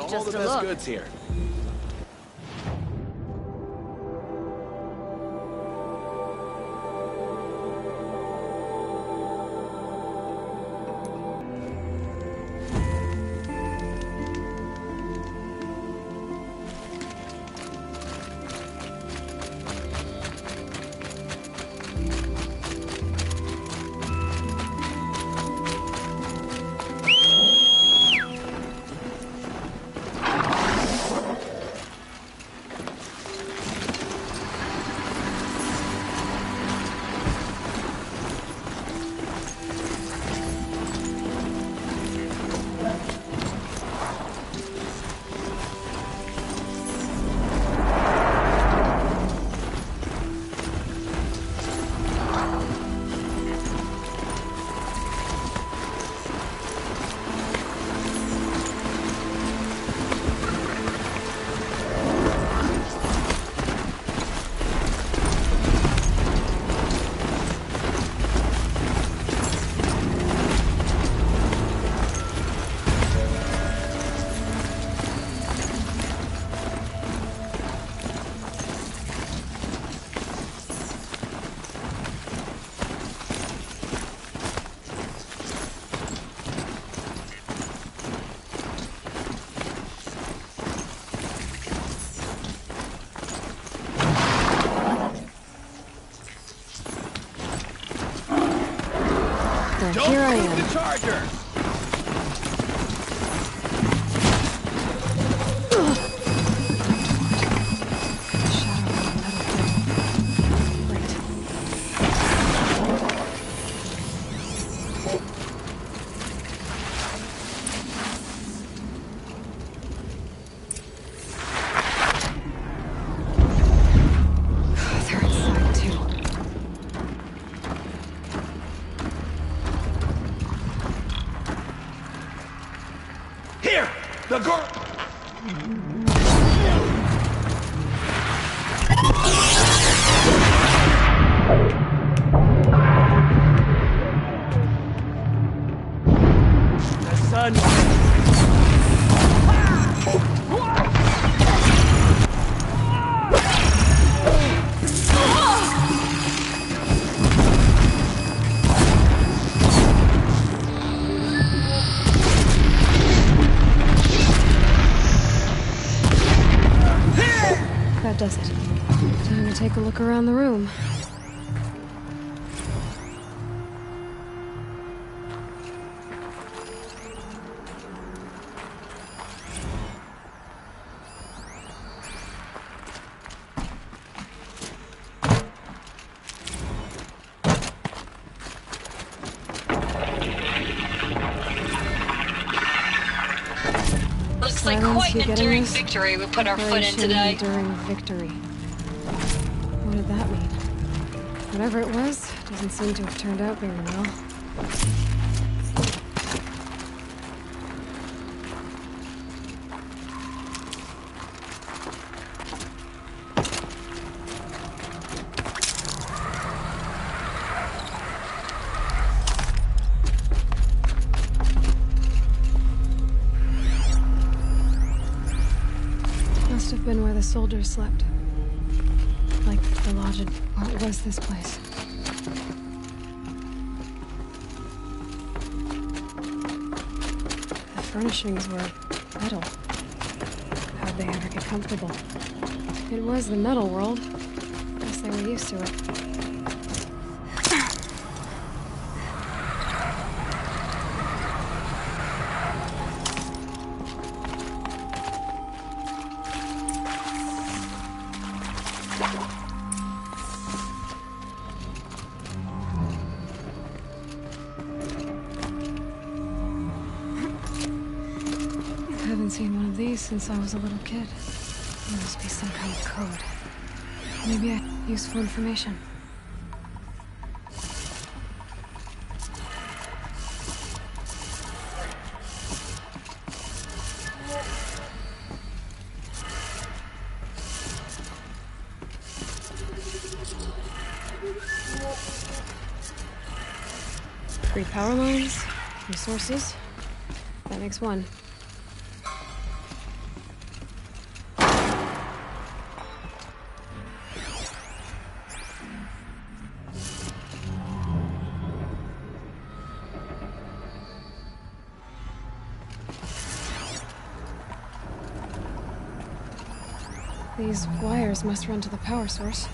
all just the a best look. goods here. Here I am. The charger! The girl. The sun. That does it. Time to take a look around the room. Looks like quite an enduring victory we put our foot in today. Enduring victory. What did that mean? Whatever it was, doesn't seem to have turned out very well. Must have been where the soldiers slept. Like the lodge. What was this place? The furnishings were metal. How'd they ever get comfortable? It was the metal world. Guess they were used to it. I haven't seen one of these since I was a little kid. There must be some kind of code. Maybe useful information. Three power lines, resources. That makes one. These wires must run to the power source.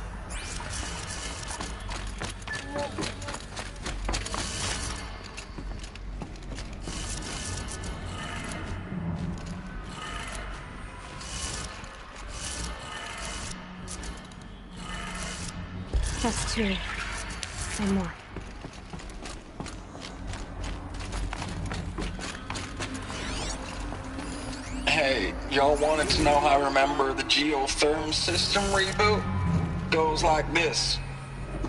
That's 2. One more. Hey, y'all wanted to know how I remember the geotherm system reboot? Goes like this.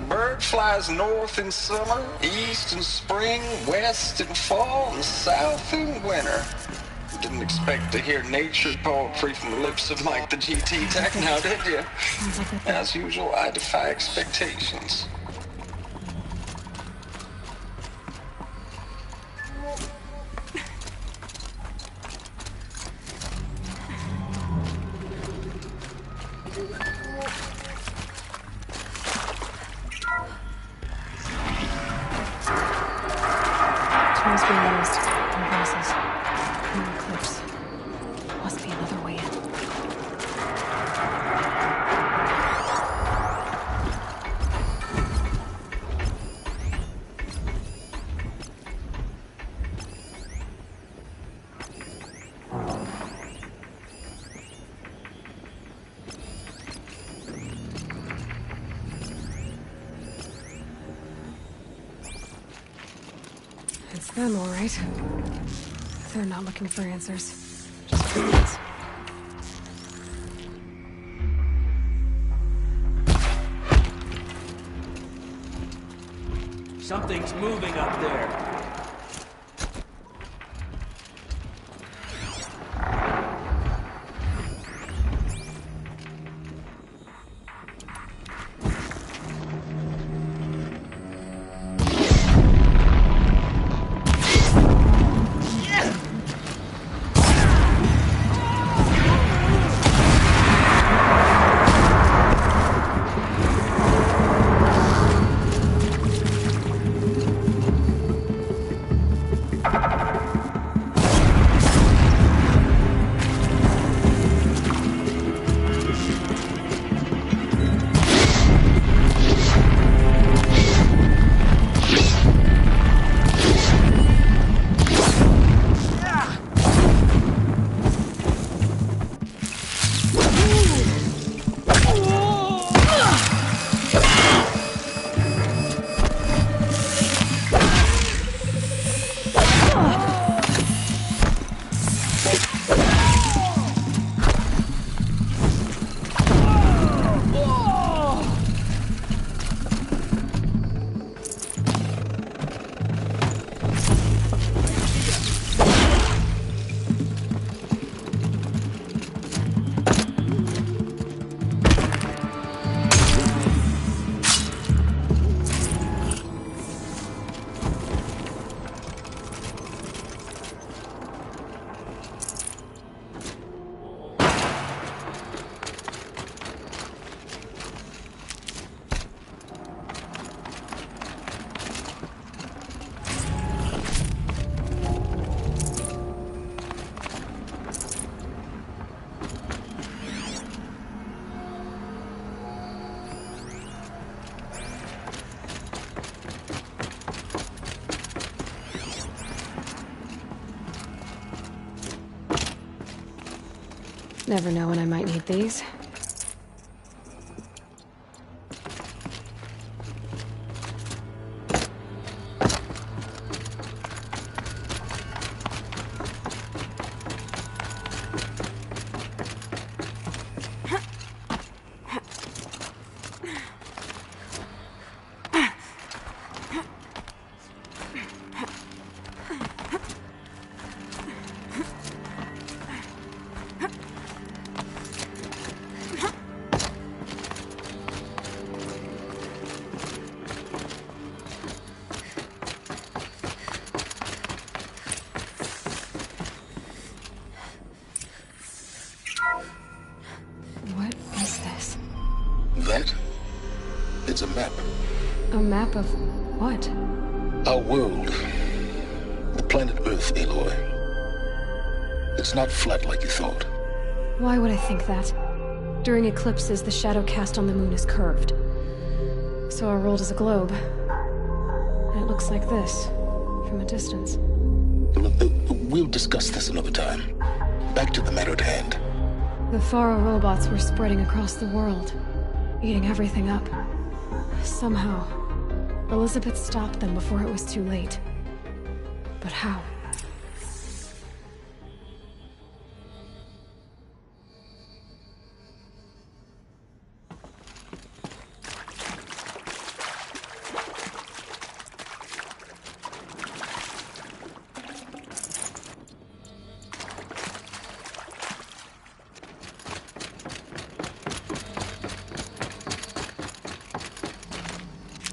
Bird flies north in summer, east in spring, west in fall, and south in winter. Didn't expect to hear nature poetry from the lips of Mike the GT Tech now, did you? As usual, I defy expectations. Tools being used. Devices. More clips. Must be another way in. It's them, all right. They're not looking for answers. Just vids. Something's moving up there. Never know when I might need these. What is this? That? It's a map. A map of what? Our world. The planet Earth, Aloy. It's not flat like you thought. Why would I think that? During eclipses, the shadow cast on the moon is curved. So our world is a globe. And it looks like this, from a distance. We'll discuss this another time. Back to the matter at hand. The Faro robots were spreading across the world, eating everything up. Somehow, Elizabeth stopped them before it was too late. But how?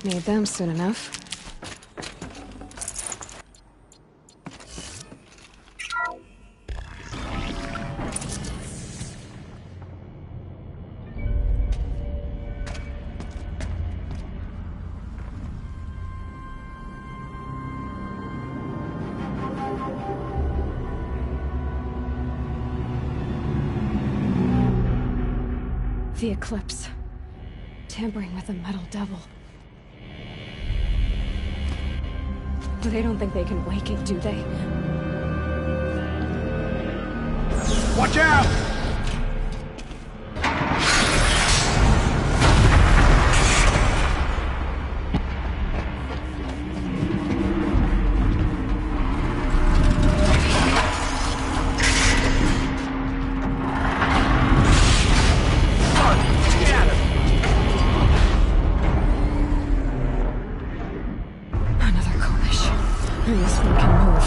Need them soon enough. The eclipse. Tampering with the metal devil. They don't think they can wake it, do they? Watch out! This one can move.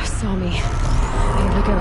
Saw me. Here we go.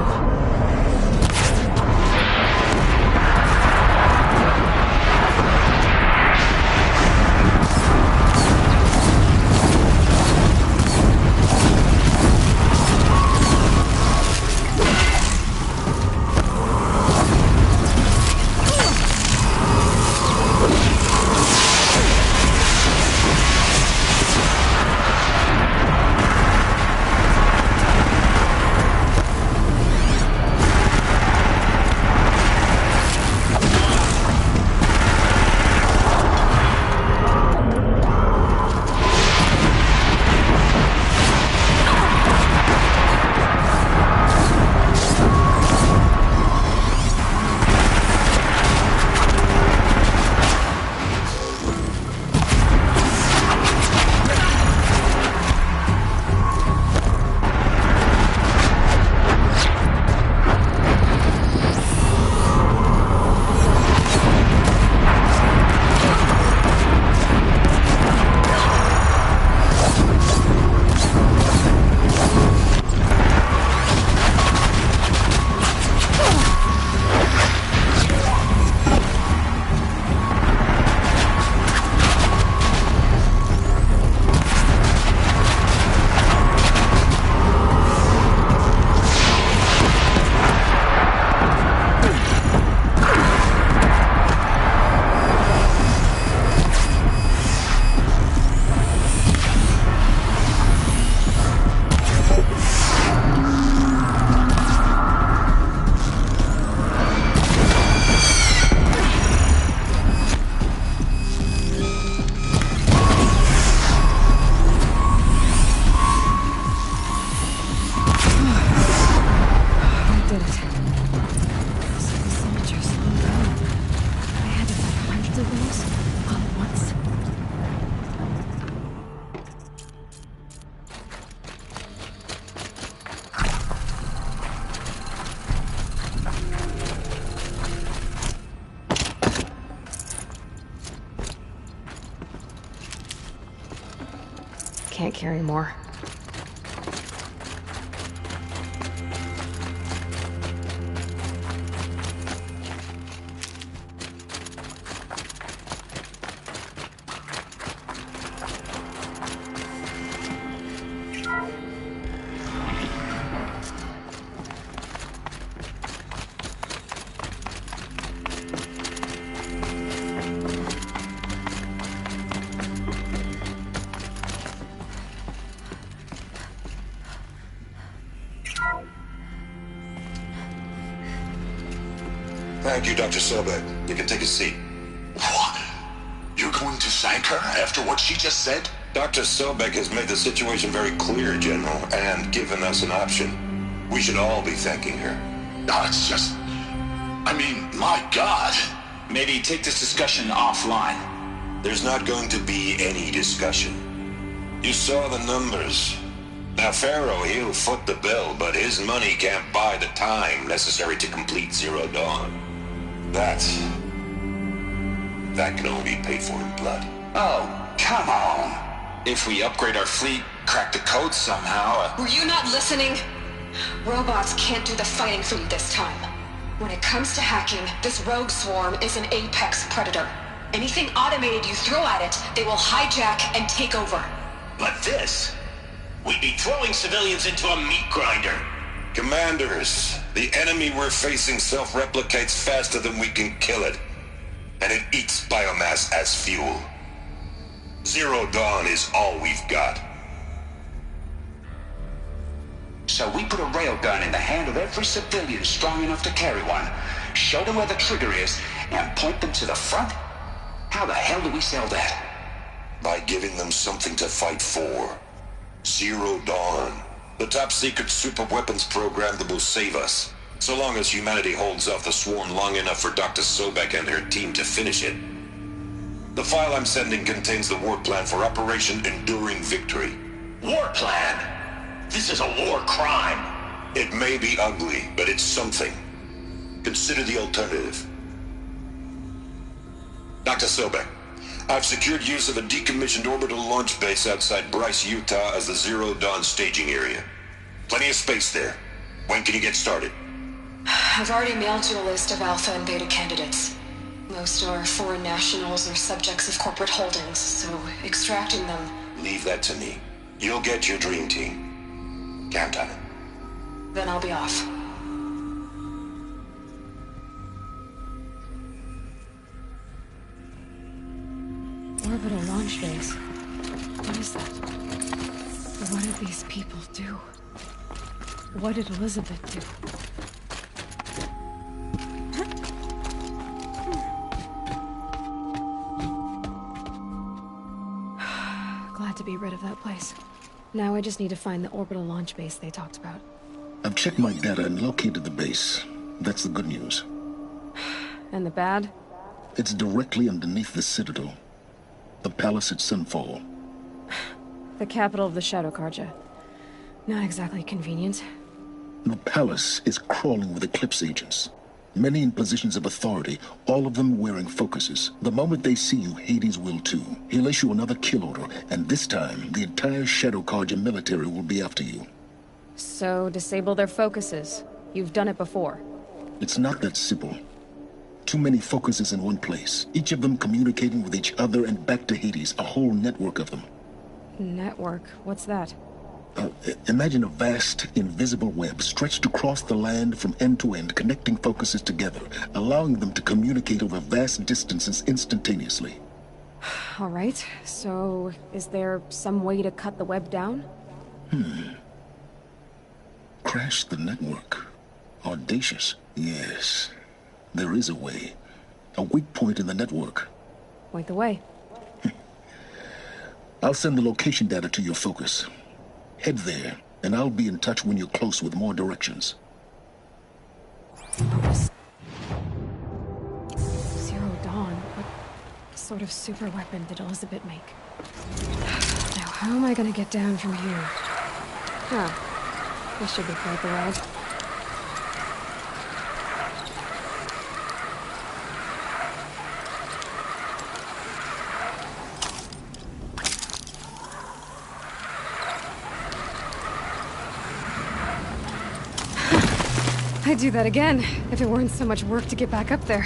can't carry more. Thank you, Dr. Sobek. You can take a seat. What? You're going to thank her after what she just said? Dr. Sobek has made the situation very clear, General, and given us an option. We should all be thanking her. No, it's just... I mean, my God. Maybe take this discussion offline. There's not going to be any discussion. You saw the numbers. Now, Pharaoh, he'll foot the bill, but his money can't buy the time necessary to complete Zero Dawn. That can only be paid for in blood. Oh, come on. If we upgrade our fleet, crack the code somehow... Were you not listening? Robots can't do the fighting for you this time. When it comes to hacking, this rogue swarm is an apex predator. Anything automated you throw at it, they will hijack and take over. But this... We'd be throwing civilians into a meat grinder. Commanders, the enemy we're facing self-replicates faster than we can kill it. And it eats biomass as fuel. Zero Dawn is all we've got. So we put a railgun in the hand of every civilian strong enough to carry one, show them where the trigger is, and point them to the front? How the hell do we sell that? By giving them something to fight for. Zero Dawn. The top-secret super-weapons program that will save us. So long as humanity holds off the swarm long enough for Dr. Sobek and her team to finish it. The file I'm sending contains the war plan for Operation Enduring Victory. War plan? This is a war crime. It may be ugly, but it's something. Consider the alternative. Dr. Sobek, I've secured use of a decommissioned orbital launch base outside Bryce, Utah as the Zero Dawn staging area. Plenty of space there. When can you get started? I've already mailed you a list of alpha and beta candidates. Most are foreign nationals or subjects of corporate holdings, so extracting them... Leave that to me. You'll get your dream team. Count on it. Then I'll be off. Orbital launch base. What is that? What did these people do? What did Elizabeth do? Glad to be rid of that place. Now I just need to find the orbital launch base they talked about. I've checked my data and located the base. That's the good news. And the bad? It's directly underneath the Citadel. The palace at Sunfall. The capital of the Shadow Carja. Not exactly convenient. The palace is crawling with Eclipse agents. Many in positions of authority, all of them wearing focuses. The moment they see you, Hades will too. He'll issue another kill order, and this time, the entire Shadow Carja military will be after you. So, disable their focuses. You've done it before. It's not that simple. Too many focuses in one place, each of them communicating with each other and back to Hades, a whole network of them. Network? What's that? Imagine a vast, invisible web stretched across the land from end to end, connecting focuses together, allowing them to communicate over vast distances instantaneously. All right, so is there some way to cut the web down? Crash the network. Audacious. Yes, there is a way. A weak point in the network. Point the way. I'll send the location data to your focus. Head there, and I'll be in touch when you're close with more directions. Zero Dawn. What sort of super weapon did Elizabeth make? Now, how am I gonna get down from here? This should be quite the ride. I'd do that again, if it weren't so much work to get back up there.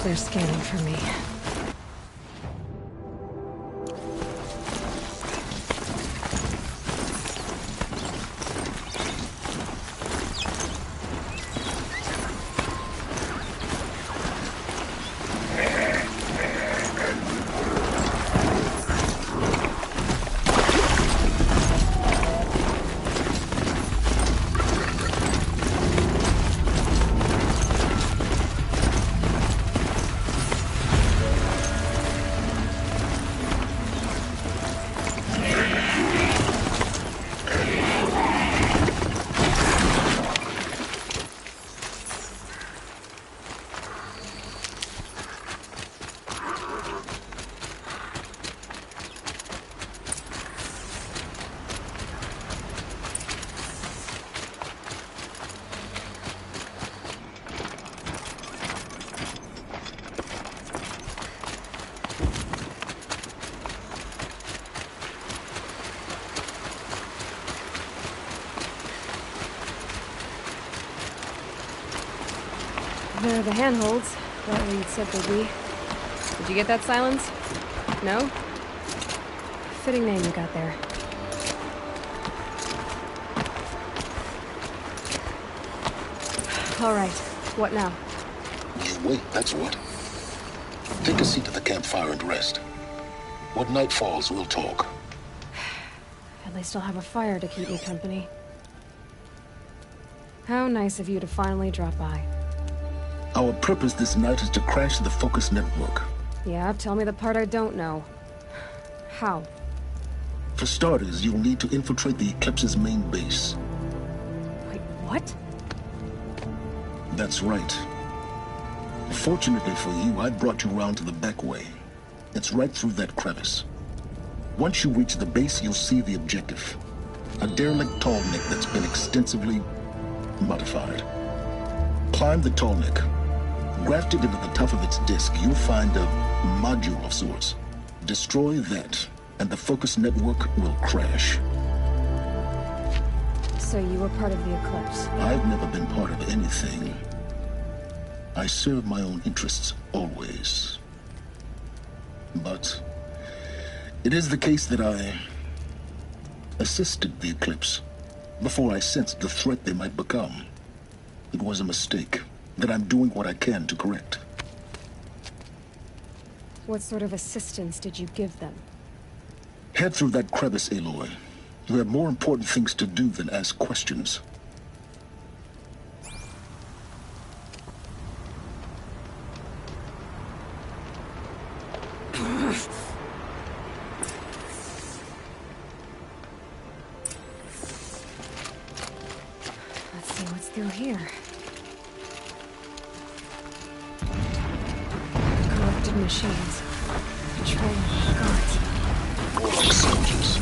They're scanning for me. There are the handholds, right where you'd said they'd be. Did you get that, Silence? No? Fitting name you got there. All right, what now? You wait, that's what. Take a seat at the campfire and rest. When night falls, we'll talk. At least I'll have a fire to keep me company. How nice of you to finally drop by. Our purpose this night is to crash the Focus network. Yeah, tell me the part I don't know. How? For starters, you'll need to infiltrate the Eclipse's main base. Wait, what? That's right. Fortunately for you, I brought you around to the back way. It's right through that crevice. Once you reach the base, you'll see the objective. A derelict tall neck that's been extensively modified. Climb the tall neck. Grafted into the top of its disk, you'll find a module of sorts. Destroy that, and the focus network will crash. So you were part of the Eclipse? I've never been part of anything. I serve my own interests, always. But it is the case that I assisted the Eclipse before I sensed the threat they might become. It was a mistake that I'm doing what I can to correct. What sort of assistance did you give them? Head through that crevice, Aloy. You have more important things to do than ask questions. Let's see what's through here. Corrupted machines. Betrayal of gods. More like soldiers.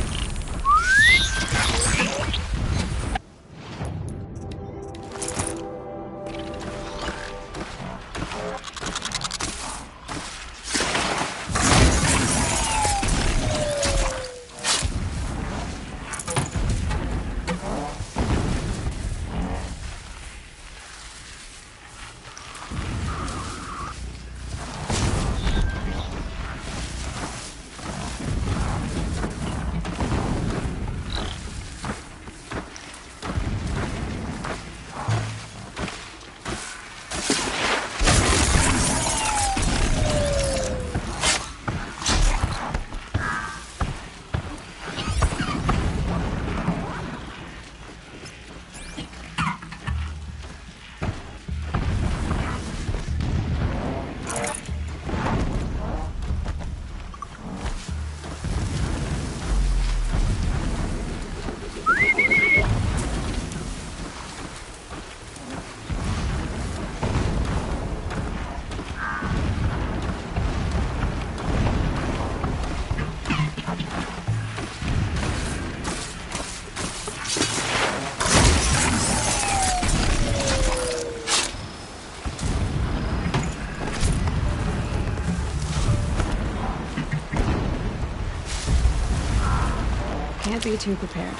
Can't be too prepared.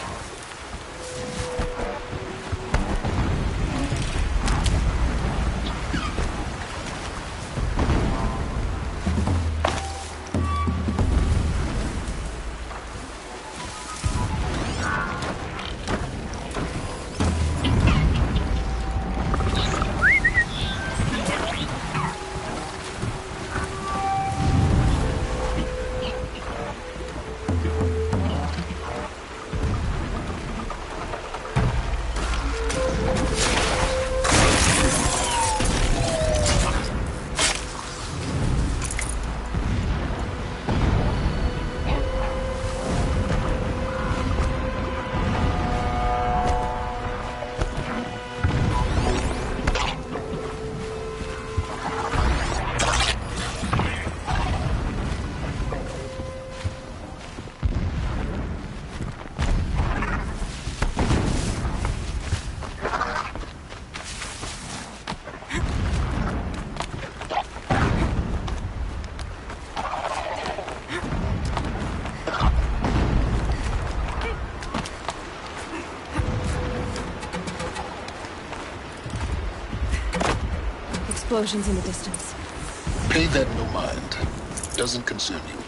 Explosions in the distance. Pay that no mind. Doesn't concern you.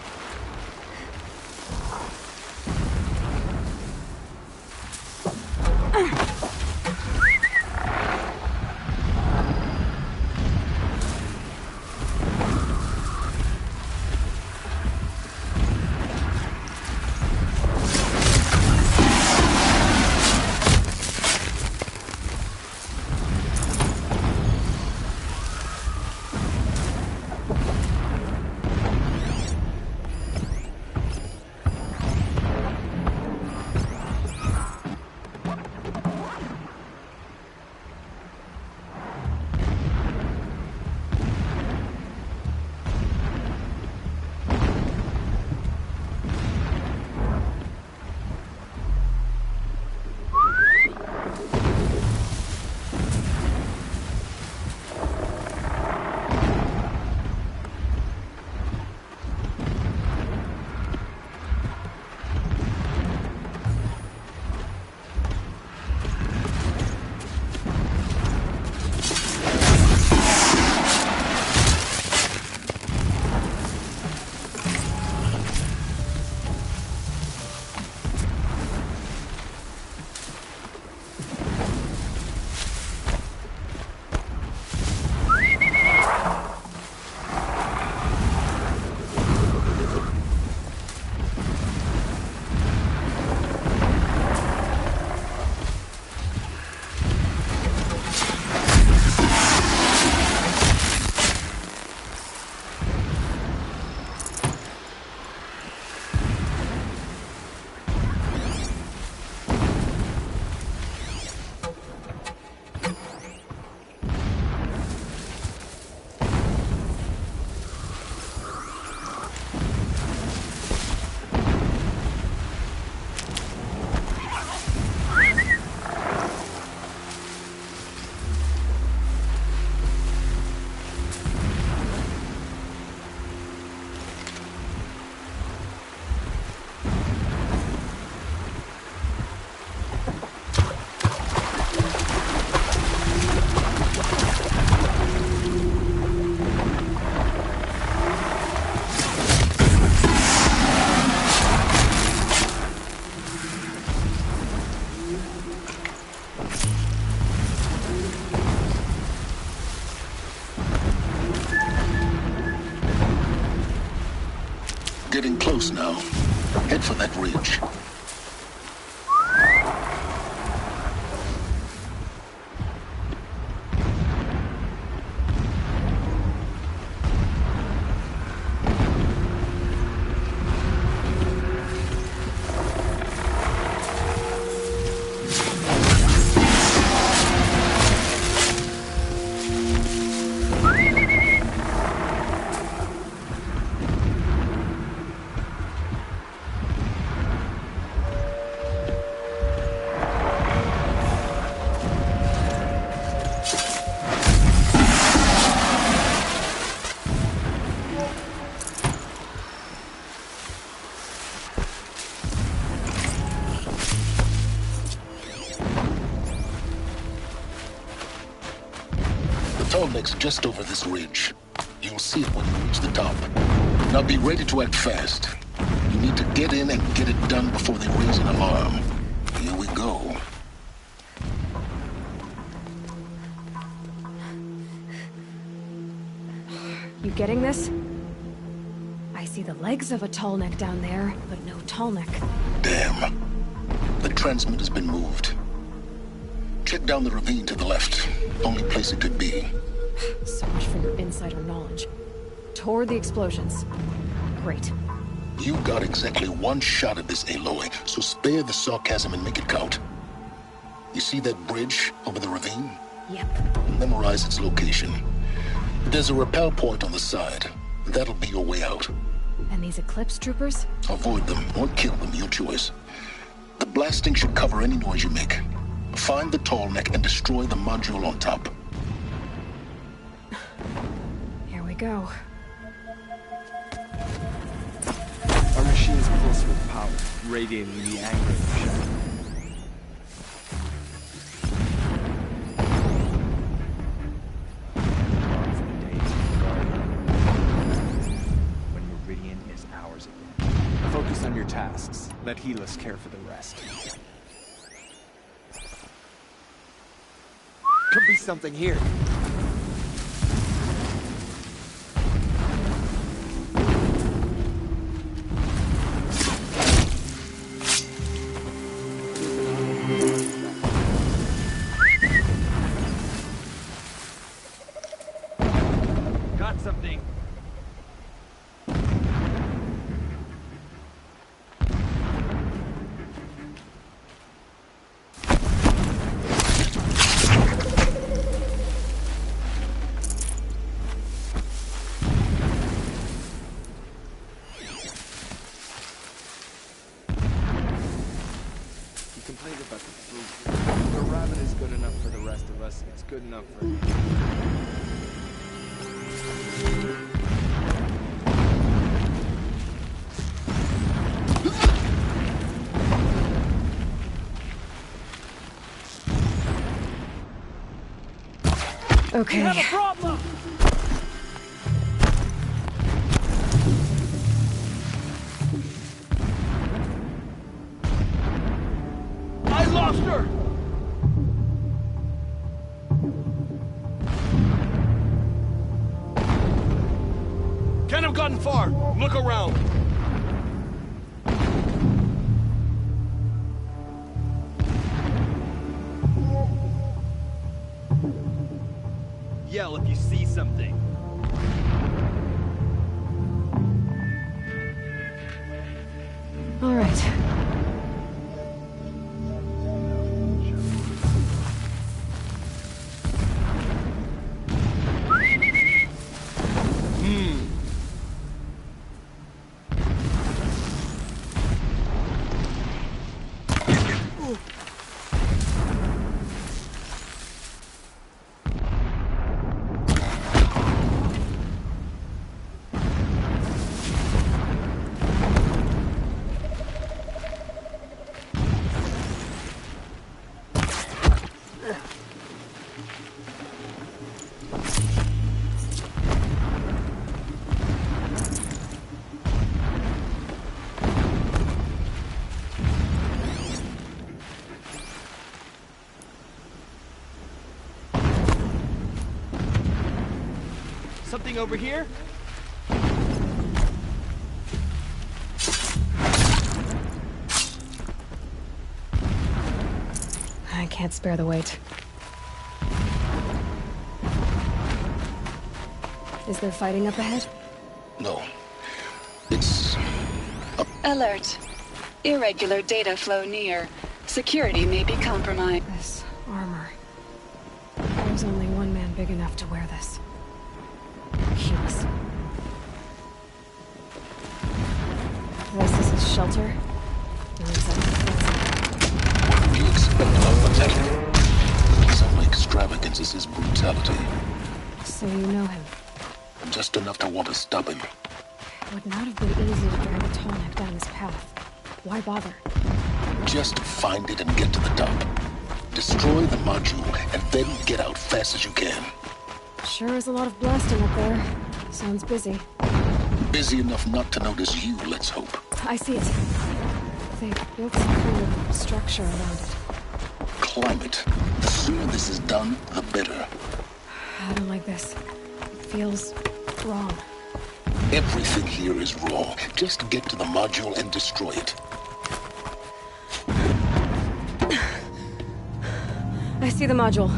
Getting close now. Head for that ridge. Next, just over this ridge. You'll see it when you reach the top. Now be ready to act fast. You need to get in and get it done before they raise an alarm. Here we go. You getting this? I see the legs of a tall neck down there, but no tall neck. Damn. The transmitter's been moved. Check down the ravine to the left. Only place it could be. So much for your insider knowledge. Toward the explosions. Great. You got exactly one shot at this, Aloy, so spare the sarcasm and make it count. You see that bridge over the ravine? Yep. Memorize its location. There's a rappel point on the side. That'll be your way out. And these Eclipse troopers? Avoid them or kill them, your choice. The blasting should cover any noise you make. Find the tall neck and destroy the module on top. Here we go. Our machines pulse with power, radiating the anger of the shadow. Long for the days of Guerilla, when Meridian is ours again. Focus on your tasks. Let Helis care for the rest. Could be something here. Got something. About the food. The rabbit is good enough for the rest of us. It's good enough for me. Okay. We have a problem! I lost her! Can't have gotten far. Look around. Yell if you see something. All right. Something over here? can't spare the weight. Is there fighting up ahead? No. It's... Alert. Irregular data flow near. Security may be compromised. This armor. There's only one man big enough to wear this. Hughes. This is his shelter? Or is that What do you expect of a tech? Some extravagance is his brutality. So you know him? Just enough to want to stop him. It would not have been easy to drag a tall neck down his path. Why bother? Just find it and get to the top. Destroy the module, and then get out fast as you can. Sure is a lot of blasting up there. Sounds busy. Busy enough not to notice you, let's hope. I see it. They built some kind of structure around it. Climb it. The sooner this is done, the better. I don't like this. It feels wrong. Everything here is wrong. Just get to the module and destroy it. I see the module.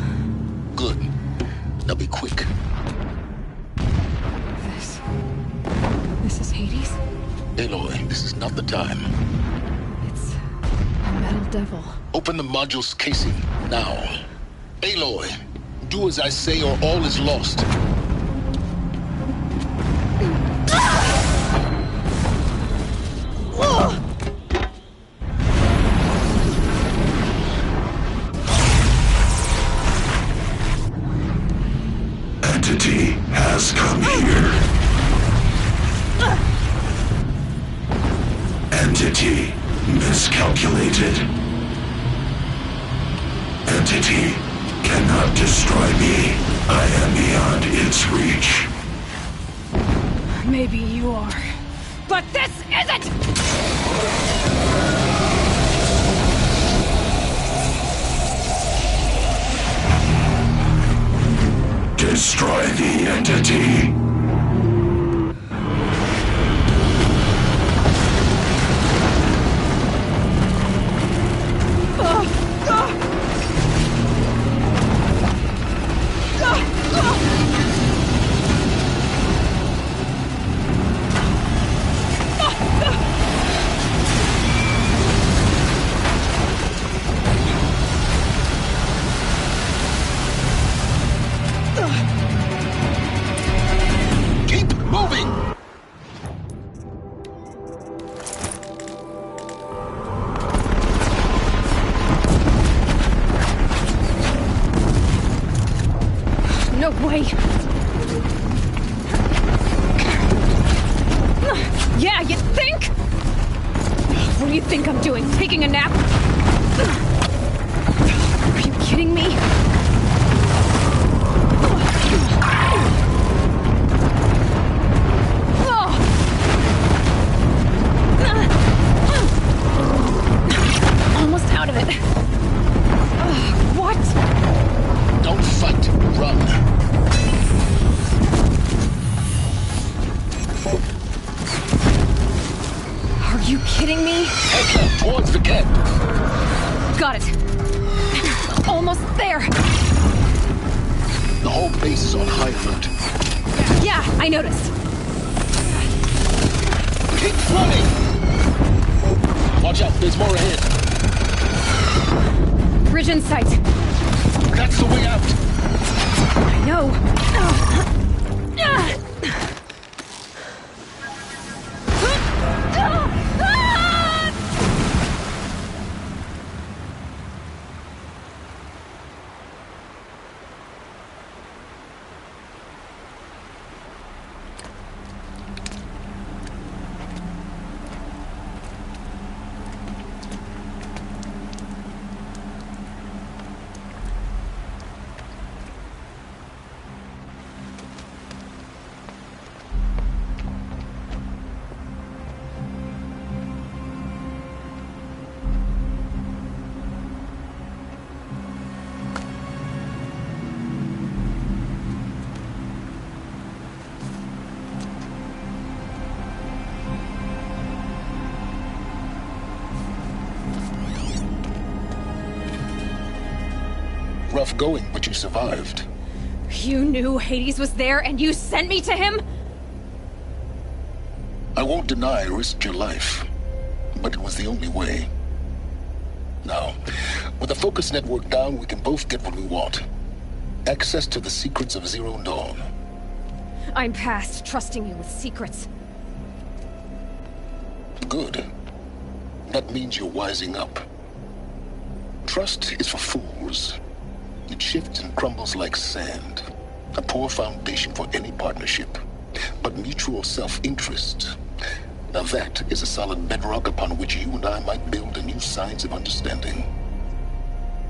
Good. Now be quick. This is Hades? Aloy, this is not the time. It's a metal devil. Open the module's casing, now. Aloy, do as I say or all is lost. Entity has come here. Entity miscalculated. Entity cannot destroy me. I am beyond its reach. Maybe you are. But this isn't! Destroy the entity. No way! Yeah, you think? What do you think I'm doing? Taking a nap? Are you kidding me? Almost out of it. What? Don't fight, run. Are you kidding me? Head left towards the camp. Got it. Almost there. The whole base is on high alert. Yeah, I noticed. Keep running! Watch out, there's more ahead. Bridge in sight. That's the way out. I know. tough going, but you survived. You knew Hades was there and you sent me to him? I won't deny I risked your life, but it was the only way. Now, with the focus network down, we can both get what we want. Access to the secrets of Zero Dawn. I'm past trusting you with secrets. Good. That means you're wising up. Trust is for fools. It shifts and crumbles like sand. A poor foundation for any partnership. But mutual self-interest, now that is a solid bedrock upon which you and I might build a new science of understanding.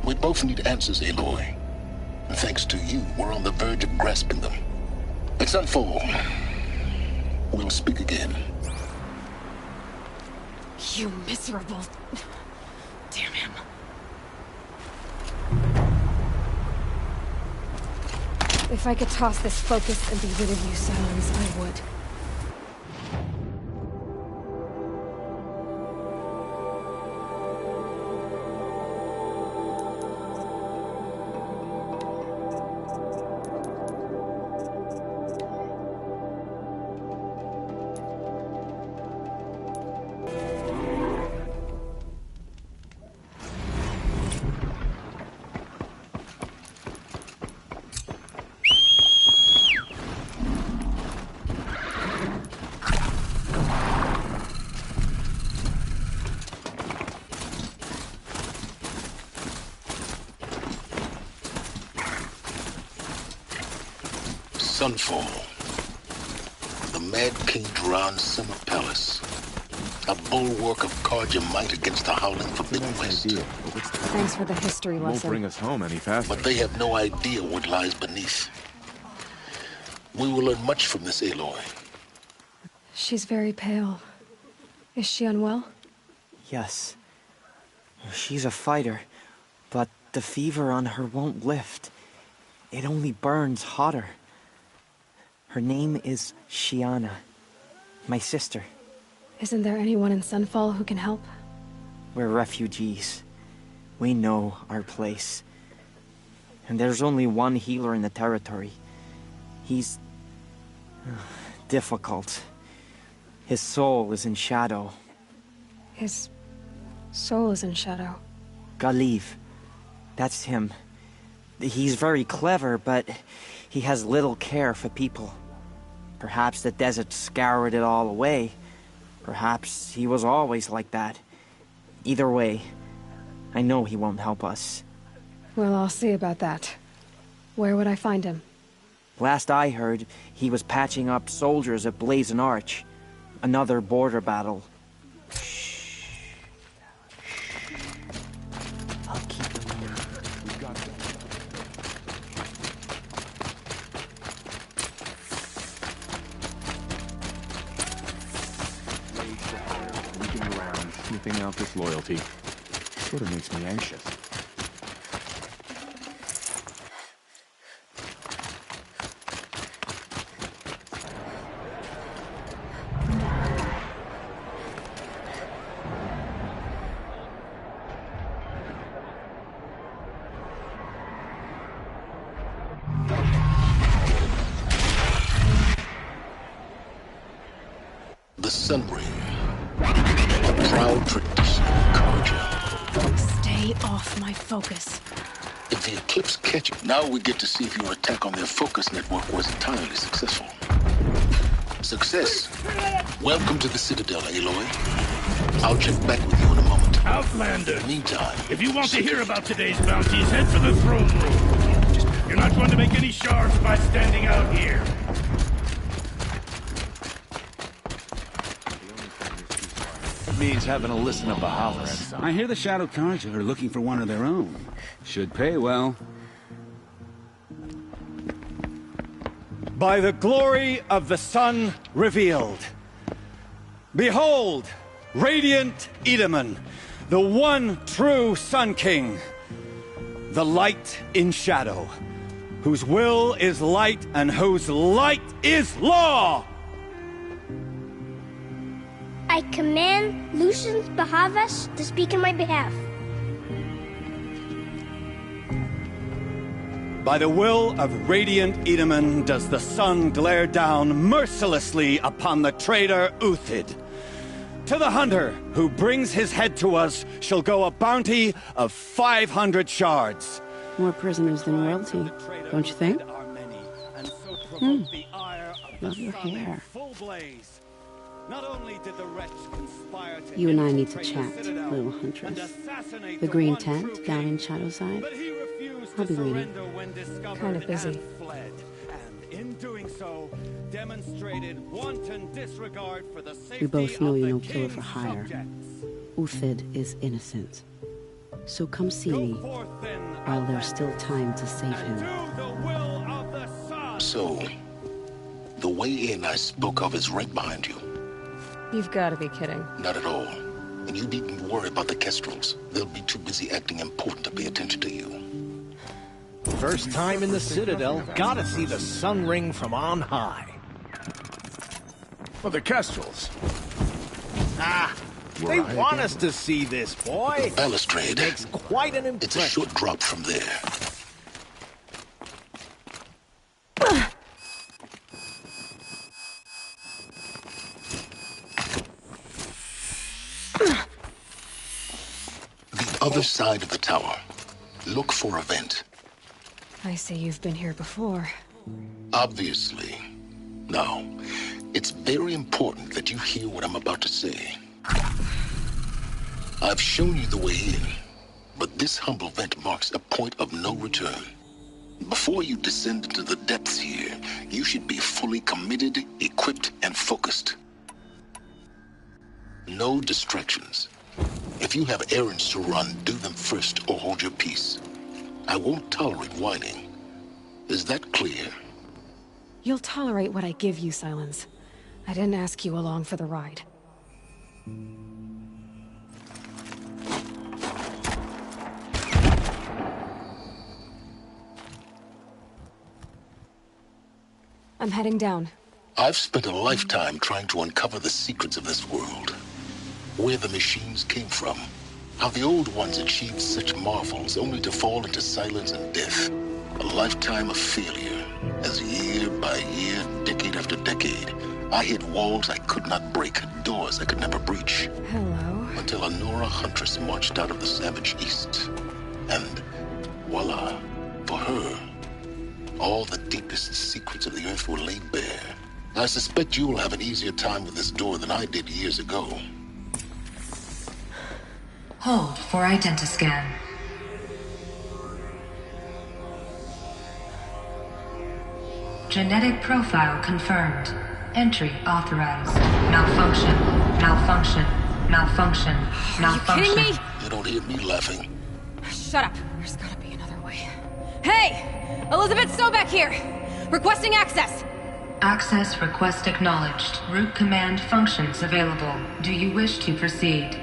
We both need answers, Aloy. And thanks to you, we're on the verge of grasping them. At Sunfall, we'll speak again. You miserable... Damn him. If I could toss this focus and be rid of you, Silence, I would. Sunfall. The Mad King Duran's summer palace. A bulwark of Carja might against the howling Forbidden West. Thanks for the history lesson. Won't bring us home any faster. But they have no idea what lies beneath. We will learn much from this Aloy. She's very pale. Is she unwell? Yes. She's a fighter, but the fever on her won't lift. It only burns hotter. Her name is Shiana, my sister. Isn't there anyone in Sunfall who can help? We're refugees. We know our place. And there's only one healer in the territory. He's... difficult. His soul is in shadow. His soul is in shadow. Galiv. That's him. He's very clever, but he has little care for people. Perhaps the desert scoured it all away. Perhaps he was always like that. Either way, I know he won't help us. Well, I'll see about that. Where would I find him? Last I heard, he was patching up soldiers at Blazon Arch. Another border battle. I'll keep him here. Looking around, sniffing out this loyalty. Sort of makes me anxious. The Sun Ring. A proud tradition of Carja. Stay off my focus. If the Eclipse catches, now we get to see if your attack on their focus network was entirely successful. Success. Welcome to the Citadel, Aloy. I'll check back with you in a moment. Outlander! Meantime... If you want to hear about today's bounties, head for the throne room. You're not going to make any shards by standing out here. Means having to listen to Bahamas. I hear the Shadow Carja are looking for one of their own. Should pay well. By the glory of the sun revealed. Behold, radiant Edaman, the one true Sun King. The light in shadow, whose will is light and whose light is law! I command Lucius Bahavas to speak in my behalf. By the will of Radiant Edaman does the sun glare down mercilessly upon the traitor Uthid. To the hunter who brings his head to us shall go a bounty of 500 shards. More prisoners than royalty, don't you think? Love your hair. You and I need to chat, little huntress. The green tent down in Shadowside. I'll be waiting. Kind of busy. We both know you're no killer for hire. Uthid is innocent. So come see me while there's still time to save him. So, the way in I spoke of is right behind you. You've got to be kidding. Not at all. And you needn't worry about the Kestrels. They'll be too busy acting important to pay attention to you. First time in the Citadel, gotta see the sun ring from on high. Well, the Kestrels. They want us to see this, boy. The balustrade. It makes quite an impression. It's a short drop from there. The other side of the tower. Look for a vent. I see you've been here before. Obviously. Now, it's very important that you hear what I'm about to say. I've shown you the way in, but this humble vent marks a point of no return. Before you descend into the depths here, you should be fully committed, equipped, and focused. No distractions. If you have errands to run, do them first or hold your peace. I won't tolerate whining. Is that clear? You'll tolerate what I give you, Silence. I didn't ask you along for the ride. I'm heading down. I've spent a lifetime trying to uncover the secrets of this world. Where the machines came from. How the old ones achieved such marvels only to fall into silence and death. A lifetime of failure, as year by year, decade after decade, I hit walls I could not break, doors I could never breach. Hello. Until a Nora huntress marched out of the savage east. And voila, for her, all the deepest secrets of the earth were laid bare. I suspect you will have an easier time with this door than I did years ago. Hold for identiscan. Genetic profile confirmed. Entry authorized. Malfunction. Malfunction. Malfunction. Malfunction. Are you kidding me? You don't hear me laughing. Shut up. There's gotta be another way. Hey! Elizabeth Sobek here! Requesting access! Access request acknowledged. Root command functions available. Do you wish to proceed?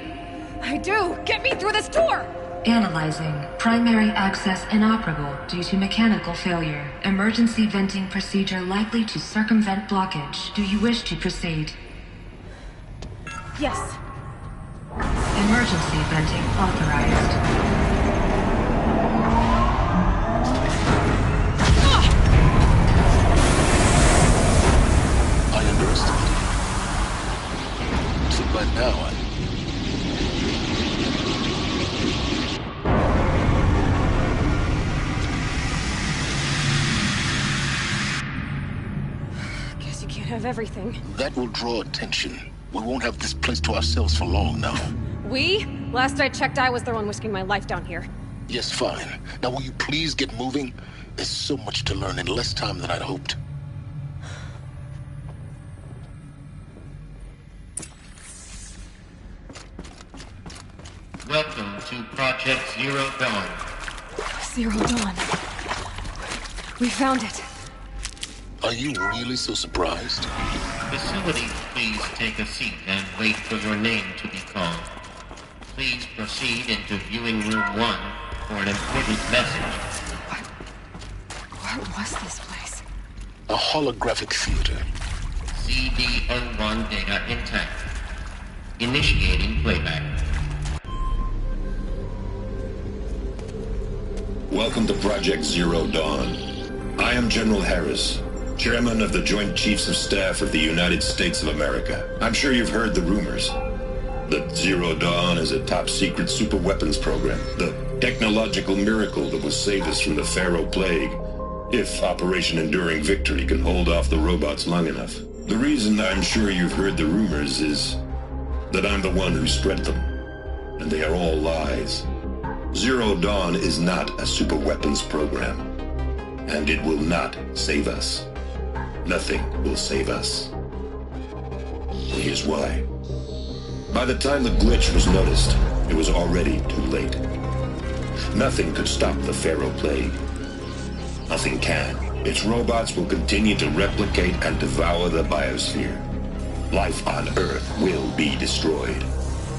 I do! Get me through this door! Analyzing. Primary access inoperable due to mechanical failure. Emergency venting procedure likely to circumvent blockage. Do you wish to proceed? Yes. Emergency venting authorized. I underestimated you. So by now Have everything. That will draw attention. We won't have this place to ourselves for long now. We? Last I checked, I was the one risking my life down here. Yes, fine. Now will you please get moving? There's so much to learn in less time than I'd hoped. Welcome to Project Zero Dawn. Zero Dawn. We found it. Are you really so surprised? Facility, please take a seat and wait for your name to be called. Please proceed into viewing room 1 for an important message. What was this place? A holographic theater. CD01 data intact. Initiating playback. Welcome to Project Zero Dawn. I am General Harris, Chairman of the Joint Chiefs of Staff of the United States of America. I'm sure you've heard the rumors that Zero Dawn is a top-secret super-weapons program, the technological miracle that will save us from the Pharaoh Plague, if Operation Enduring Victory can hold off the robots long enough. The reason I'm sure you've heard the rumors is that I'm the one who spread them, and they are all lies. Zero Dawn is not a super-weapons program, and it will not save us. Nothing will save us. Here's why. By the time the glitch was noticed, it was already too late. Nothing could stop the Pharaoh Plague. Nothing can. Its robots will continue to replicate and devour the biosphere. Life on Earth will be destroyed.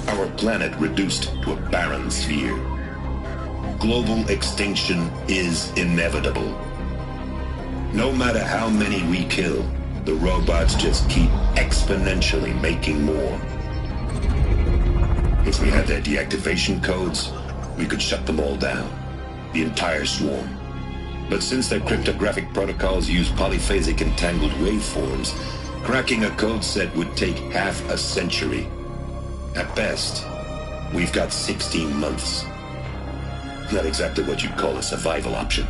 Our planet reduced to a barren sphere. Global extinction is inevitable. No matter how many we kill, the robots just keep exponentially making more. If we had their deactivation codes, we could shut them all down. The entire swarm. But since their cryptographic protocols use polyphasic entangled waveforms, cracking a code set would take half a century. At best, we've got 16 months. Not exactly what you'd call a survival option.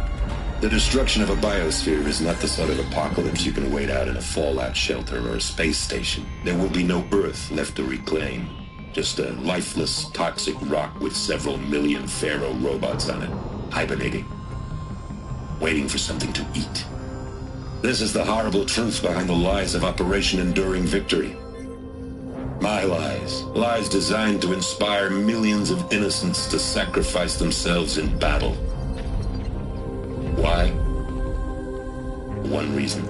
The destruction of a biosphere is not the sort of apocalypse you can wait out in a fallout shelter or a space station. There will be no Earth left to reclaim. Just a lifeless, toxic rock with several million Pharaoh robots on it, hibernating. Waiting for something to eat. This is the horrible truth behind the lies of Operation Enduring Victory. My lies. Lies designed to inspire millions of innocents to sacrifice themselves in battle. Why? One reason.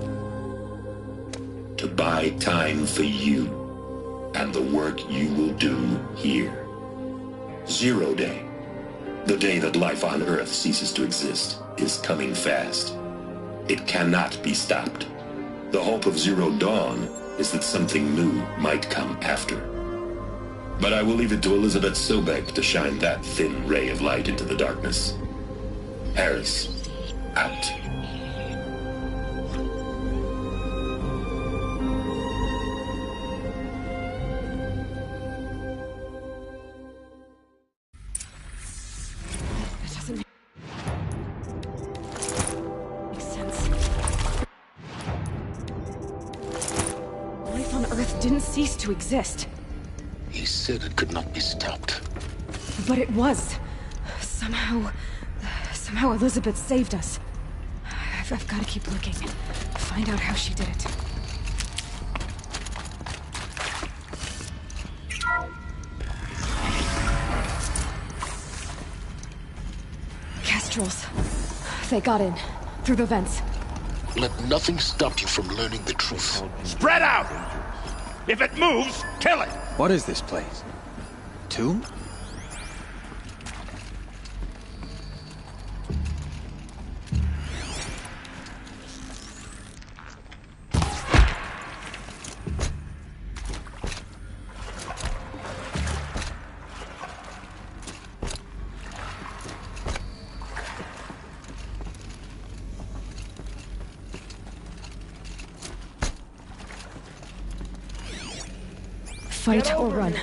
To buy time for you and the work you will do here. Zero Day. The day that life on Earth ceases to exist is coming fast. It cannot be stopped. The hope of Zero Dawn is that something new might come after. But I will leave it to Elizabeth Sobek to shine that thin ray of light into the darkness. Harris, out. Ceased to exist. He said it could not be stopped. But it was. Somehow Elizabeth saved us. I've got to keep looking. Find out how she did it. Kestrels. They got in. Through the vents. Let nothing stop you from learning the truth. Spread out! If it moves, kill it! What is this place? Tomb? Fight or run.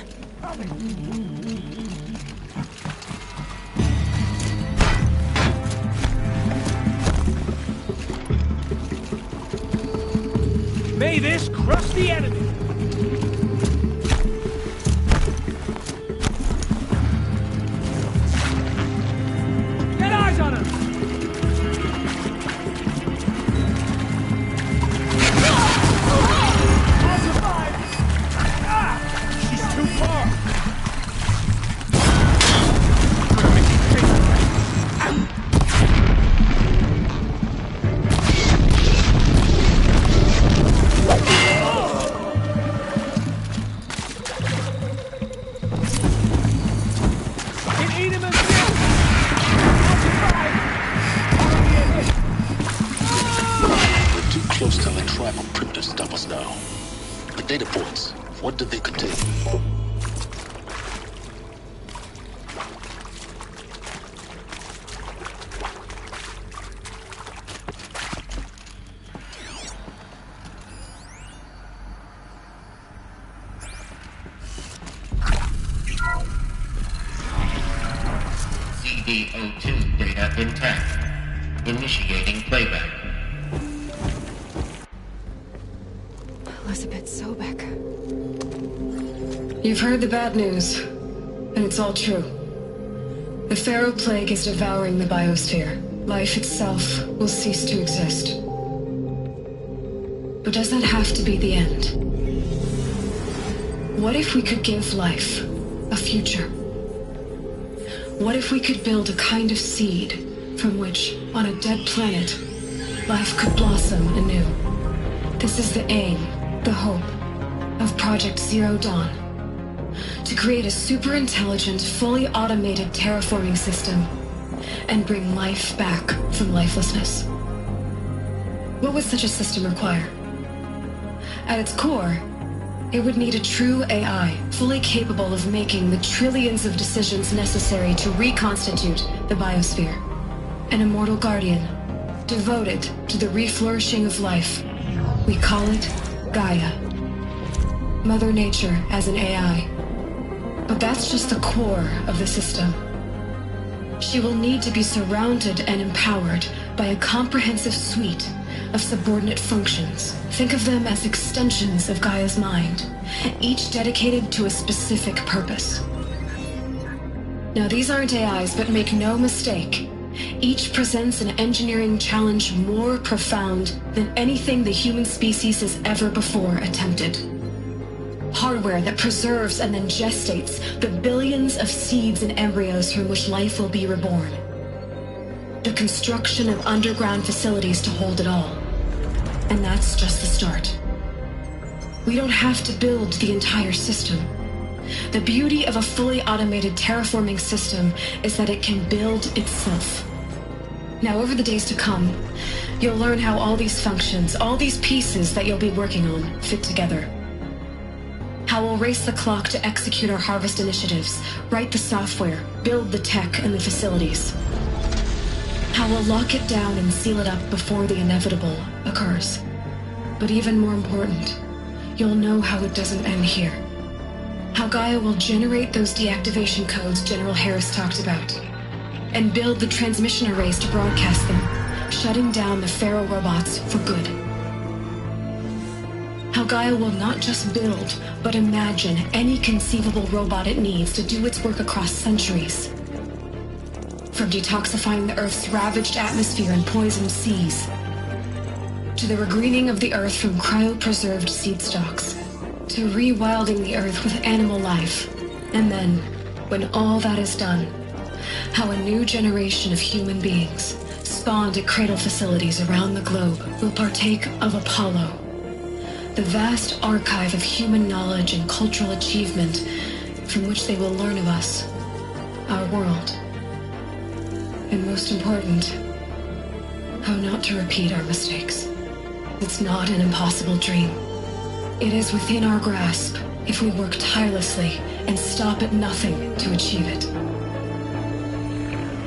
May this crush the enemy! Get eyes on him! I'll survive! She's too far! Data points. What did they contain? CD02 data intact. Initiating playback. Elizabeth Sobek. You've heard the bad news, and it's all true. The Pharaoh Plague is devouring the biosphere. Life itself will cease to exist. But does that have to be the end? What if we could give life a future? What if we could build a kind of seed from which, on a dead planet, life could blossom anew? This is the aim, the hope, of Project Zero Dawn. To create a super-intelligent, fully automated terraforming system and bring life back from lifelessness. What would such a system require? At its core, it would need a true AI, fully capable of making the trillions of decisions necessary to reconstitute the biosphere. An immortal guardian, devoted to the reflourishing of life. We call it Gaia. Mother Nature as an AI. But that's just the core of the system. She will need to be surrounded and empowered by a comprehensive suite of subordinate functions. Think of them as extensions of Gaia's mind, each dedicated to a specific purpose. Now, these aren't AIs, but make no mistake, each presents an engineering challenge more profound than anything the human species has ever before attempted. Hardware that preserves and then gestates the billions of seeds and embryos from which life will be reborn. The construction of underground facilities to hold it all. And that's just the start. We don't have to build the entire system. The beauty of a fully automated terraforming system is that it can build itself. Now, over the days to come, you'll learn how all these functions, all these pieces that you'll be working on, fit together. How we'll race the clock to execute our harvest initiatives, write the software, build the tech and the facilities. How we'll lock it down and seal it up before the inevitable occurs. But even more important, you'll know how it doesn't end here. How Gaia will generate those deactivation codes General Harris talked about, and build the transmission arrays to broadcast them, shutting down the Pharaoh robots for good. How Gaia will not just build, but imagine any conceivable robot it needs to do its work across centuries. From detoxifying the Earth's ravaged atmosphere and poisoned seas, to the regreening of the Earth from cryopreserved seed stalks, to rewilding the Earth with animal life. And then, when all that is done, how a new generation of human beings, spawned at cradle facilities around the globe, will partake of Apollo, the vast archive of human knowledge and cultural achievement from which they will learn of us, our world. And most important, how not to repeat our mistakes. It's not an impossible dream. It is within our grasp if we work tirelessly and stop at nothing to achieve it.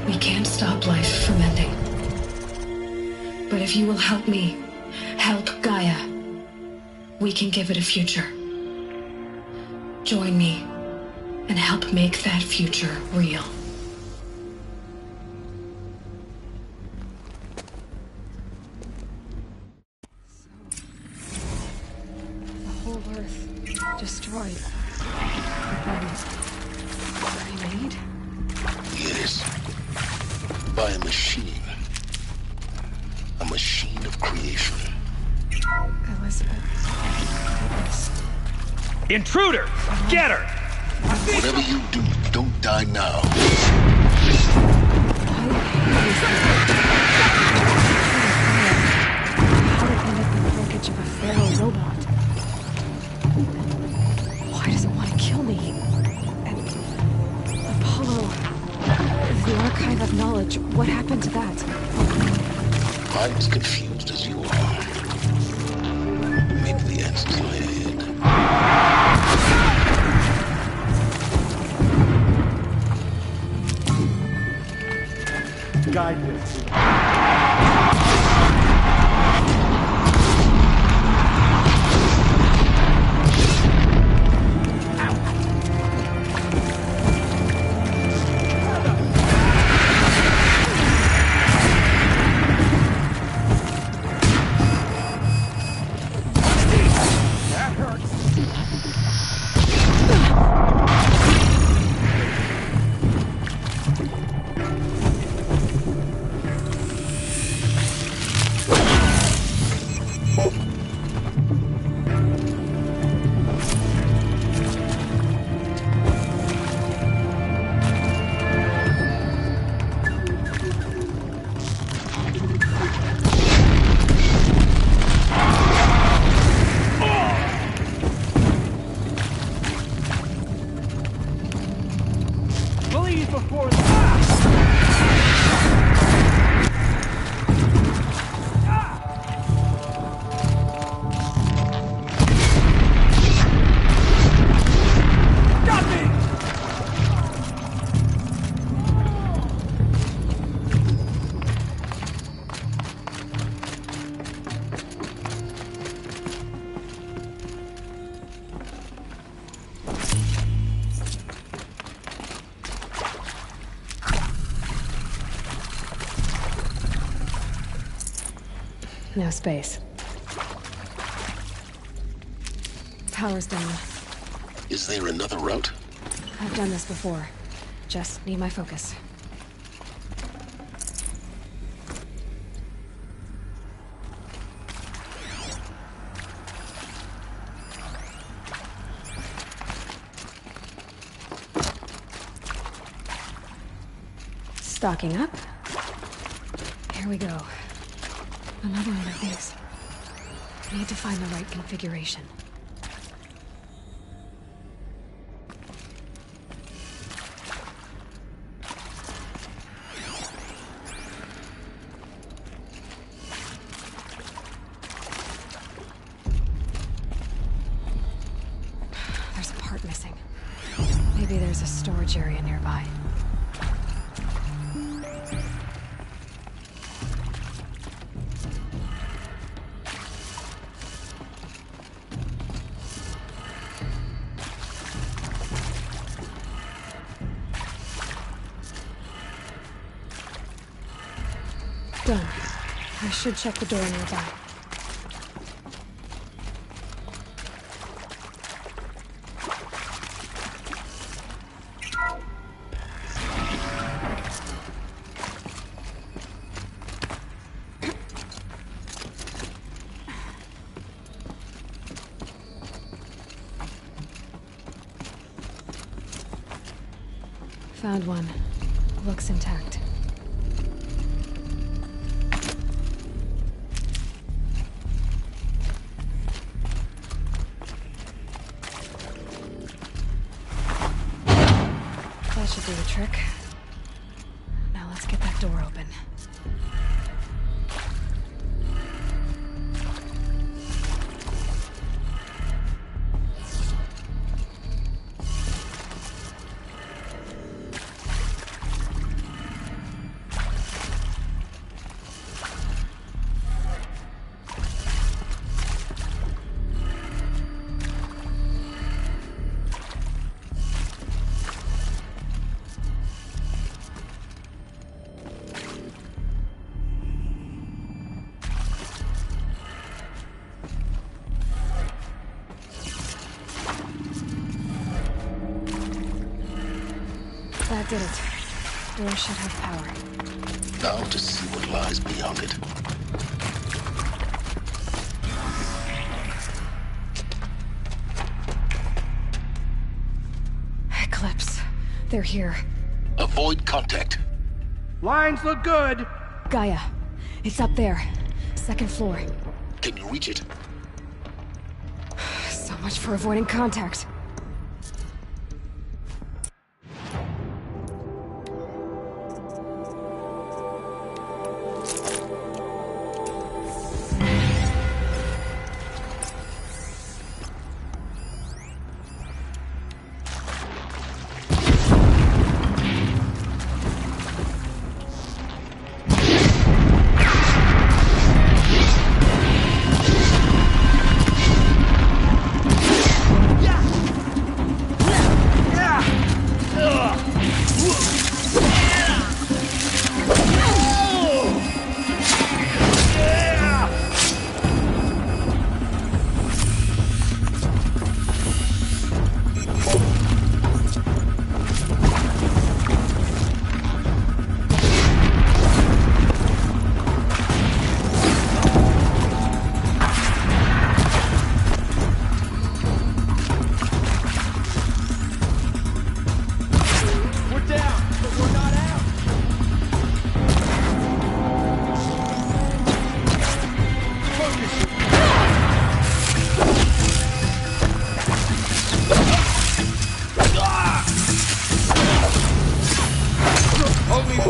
We can't stop life from ending. But if you will help me, help Gaia, we can give it a future. Join me and help make that future real. The whole Earth destroyed. And remade? Yes. By a machine. A machine of creation. Elizabeth. Intruder! Get her! Whatever you do, don't die now. How did end up in the wreckage of a Pharaoh robot? Why does it want to kill me? And Apollo, the archive of knowledge, what happened to that? I'm as confused as you are. Maybe the answers lie ahead. Guide this. before No space. Power's down. Is there another route? I've done this before. Just need my focus. Stocking up. Here we go. Another one of these. Need to find the right configuration. There's a part missing. Maybe there's a storage area nearby. Done. I should check the door nearby. Found one. Looks intact. That should do the trick. Now let's get that door open. That did it. Door should have power. Now to see what lies beyond it. Eclipse. They're here. Avoid contact. Lines look good. Gaia. It's up there. Second floor. Can you reach it? So much for avoiding contact. Yeah!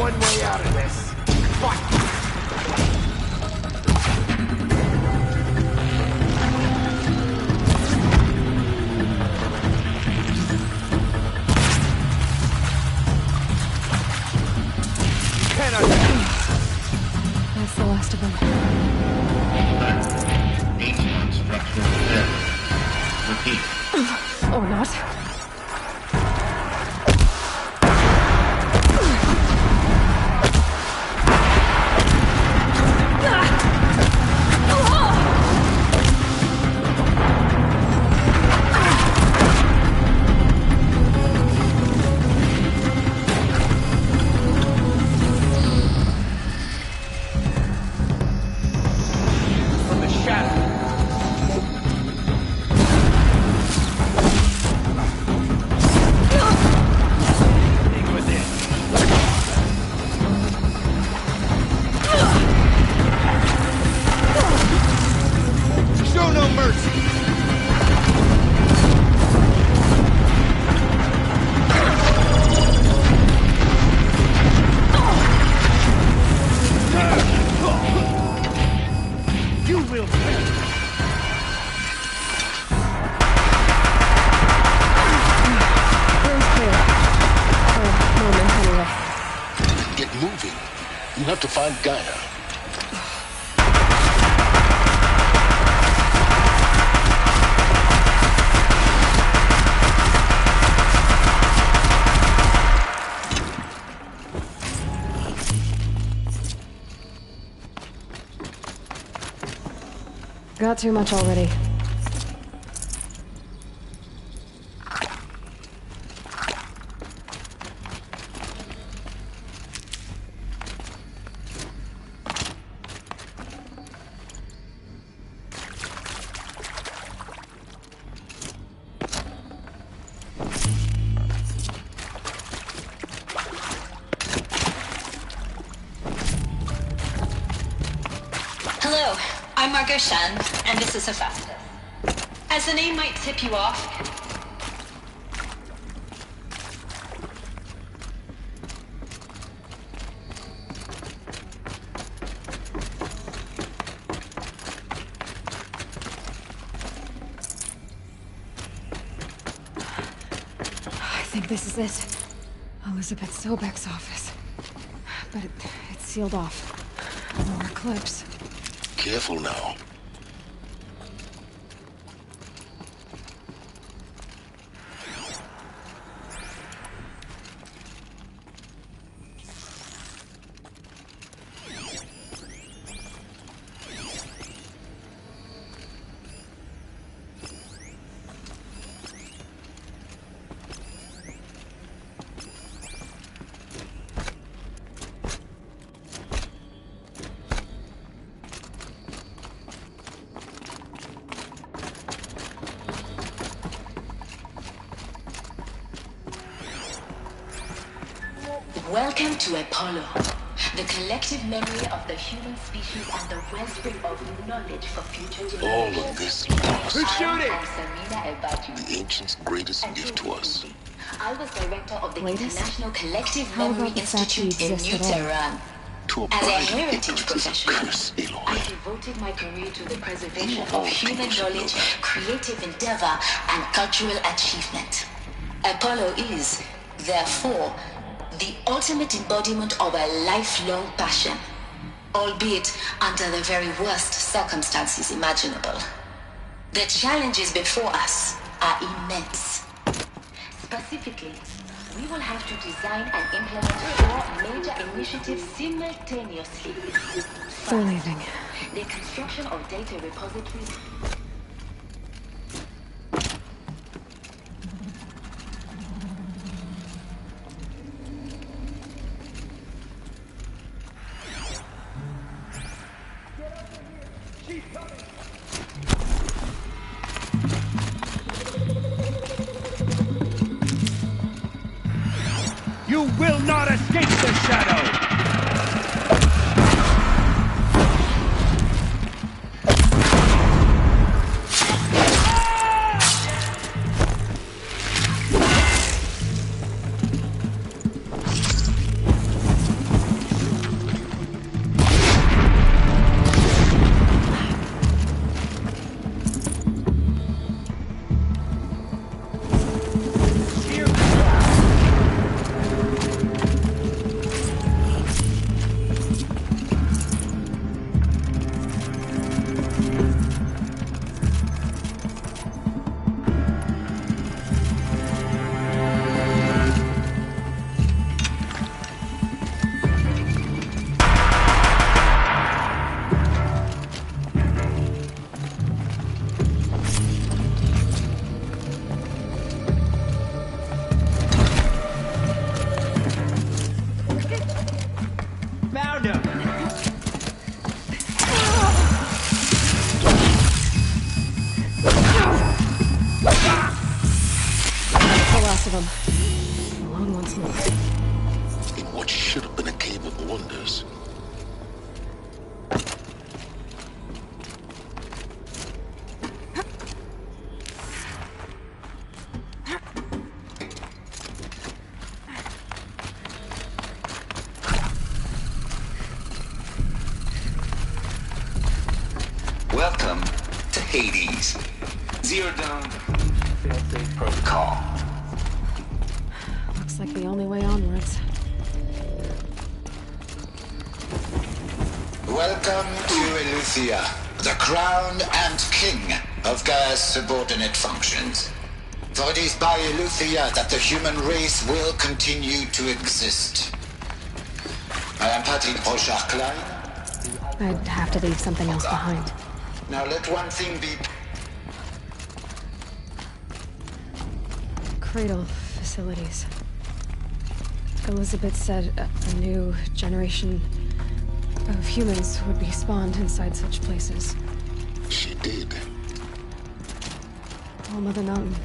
one way out of this. Fight! That's the last of them. H1 structural failure. Repeat. Or not. You have to find Gaia. Got too much already. Hello, I'm Margot Shan, and this is Hephaestus. As the name might tip you off, I think this is it. Elizabeth Sobek's office. But it's sealed off. More clips. Careful now. welcome to Apollo, the collective memory of the human species and the wellspring of knowledge for future generations. All of this lost. Who's shooting? I'm Samina Ebadu. The ancients' greatest gift to us. I was director of the Latest? International Collective How Memory about the fact you Institute in exist New at all? Tehran. To As a abide heritage ignorance is a professional, curse, Aloy. I devoted my career to the preservation All of human people should know knowledge, that. creative endeavor, and cultural achievement. Apollo is, therefore, the ultimate embodiment of a lifelong passion, albeit under the very worst circumstances imaginable. The challenges before us are immense. Specifically, we will have to design and implement 4 major initiatives simultaneously. They're leaving. The construction of data repositories. You will not escape the shadow! last of them. Alone once more. In what should have been a cave of wonders. Welcome to Hades. Zero Dawn fail-safe protocol. Looks like the only way onwards. Welcome to Eleuthia, the crown and king of Gaia's subordinate functions. For it is by Eleuthia that the human race will continue to exist. I am Patrick Rochard-Klein. I'd have to leave something else behind. Now let one thing be... Cradle facilities. Elizabeth said a new generation of humans would be spawned inside such places. She did. All Mother Mountain.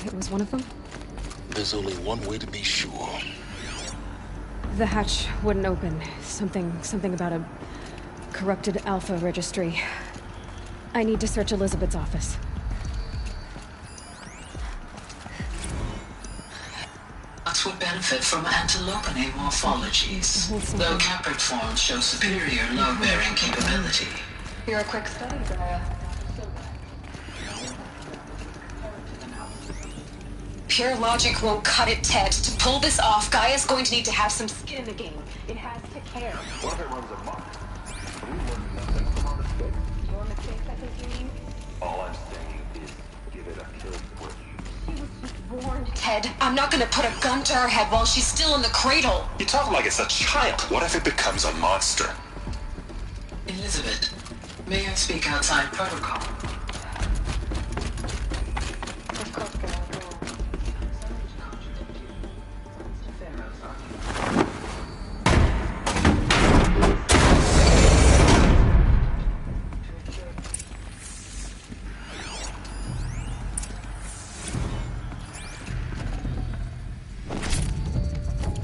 It was one of them? There's only one way to be sure. The hatch wouldn't open. Something about a corrupted Alpha registry. I need to search Elizabeth's office. Us would benefit from antilopine morphologies, though Capricorn show superior load-bearing capability. You're a quick study, Gaia. Pure logic won't cut it, Ted. To pull this off, Gaia's going to need to have some skin in the game. It has to care. What if it runs amok? We learned nothing from our mistakes. Your mistakes, I think you mean? All I'm saying is give it a kill switch. She was just born, Ted. I'm not gonna put a gun to her head while she's still in the cradle. You talk like it's a child. What if it becomes a monster? Elizabeth, may I speak outside protocol? Of course, Gaia.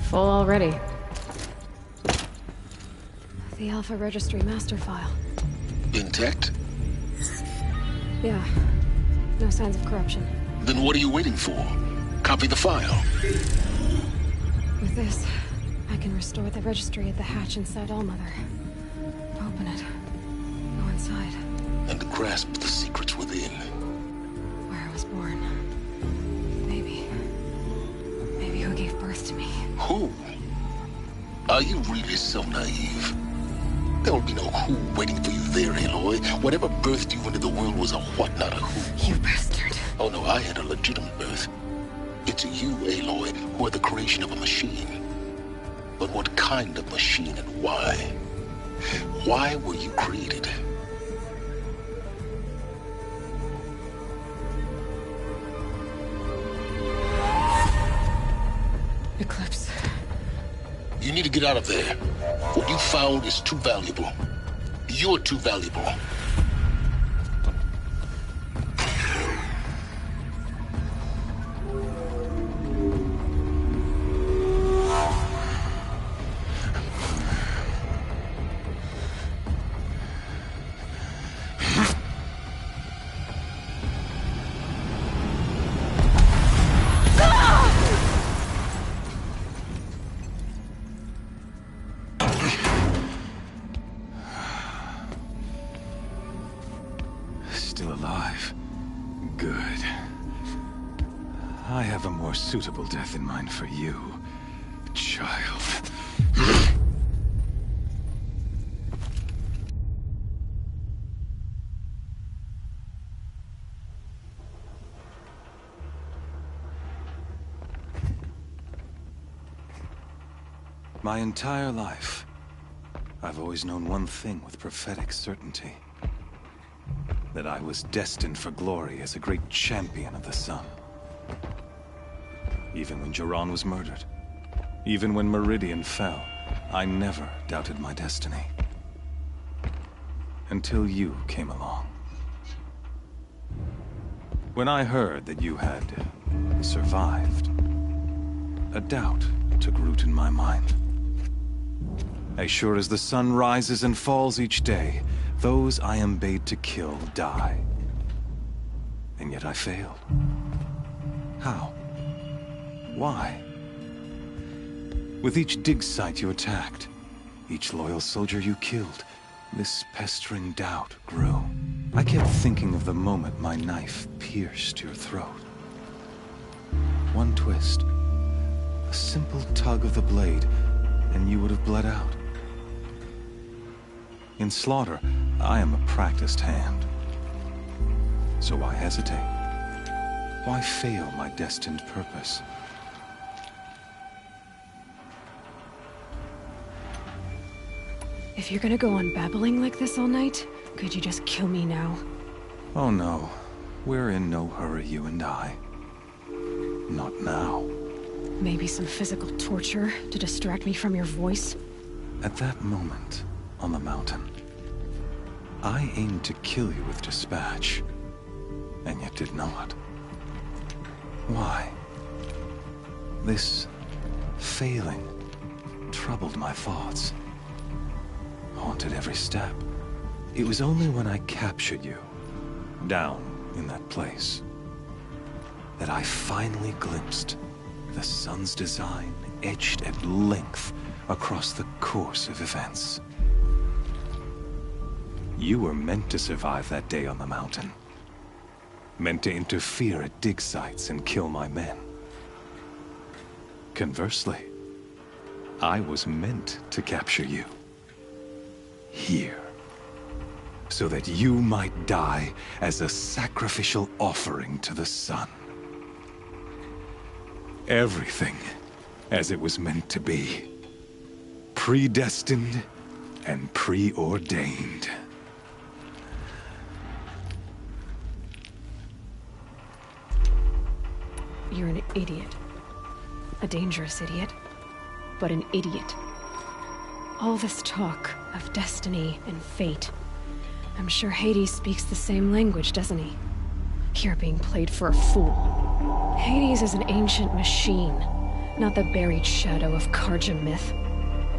Full already. The Alpha Registry master file. Intact? Yeah. No signs of corruption. Then what are you waiting for? Copy the file. With this, I can restore the registry at the hatch inside Allmother. Open it. Go inside. And grasp the secrets within. Where I was born. Maybe who gave birth to me. Who? Are you really so naive? There will be no who waiting for you there, Aloy. Whatever birthed you into the world was a what, not a who. You bastard. Oh no, I had a legitimate birth. It's you, Aloy, who are the creation of a machine. But what kind of machine and why? Why were you created? Eclipse. You need to get out of there. What you found is too valuable. You're too valuable. Still alive. Good. I have a more suitable death in mind for you, child. My entire life, I've always known one thing with prophetic certainty. That I was destined for glory as a great champion of the sun. Even when Jiran was murdered, even when Meridian fell, I never doubted my destiny. Until you came along. When I heard that you had survived, a doubt took root in my mind. As sure as the sun rises and falls each day, those I am bade to kill die. And yet I failed. How? Why? With each dig site you attacked, each loyal soldier you killed, this pestering doubt grew. I kept thinking of the moment my knife pierced your throat. One twist, a simple tug of the blade, and you would have bled out. In slaughter, I am a practiced hand. So why hesitate? Why fail my destined purpose? If you're gonna go on babbling like this all night, could you just kill me now? Oh no, we're in no hurry, you and I. Not now. Maybe some physical torture to distract me from your voice? At that moment, on the mountain, I aimed to kill you with dispatch, and yet did not. Why? This failing troubled my thoughts, haunted every step. It was only when I captured you, down in that place, that I finally glimpsed the sun's design etched at length across the course of events. You were meant to survive that day on the mountain. Meant to interfere at dig sites and kill my men. Conversely, I was meant to capture you. Here. So that you might die as a sacrificial offering to the sun. Everything as it was meant to be. Predestined and preordained. You're an idiot. A dangerous idiot, but an idiot. All this talk of destiny and fate. I'm sure Hades speaks the same language, doesn't he? You're being played for a fool. Hades is an ancient machine, not the buried shadow of Karja myth.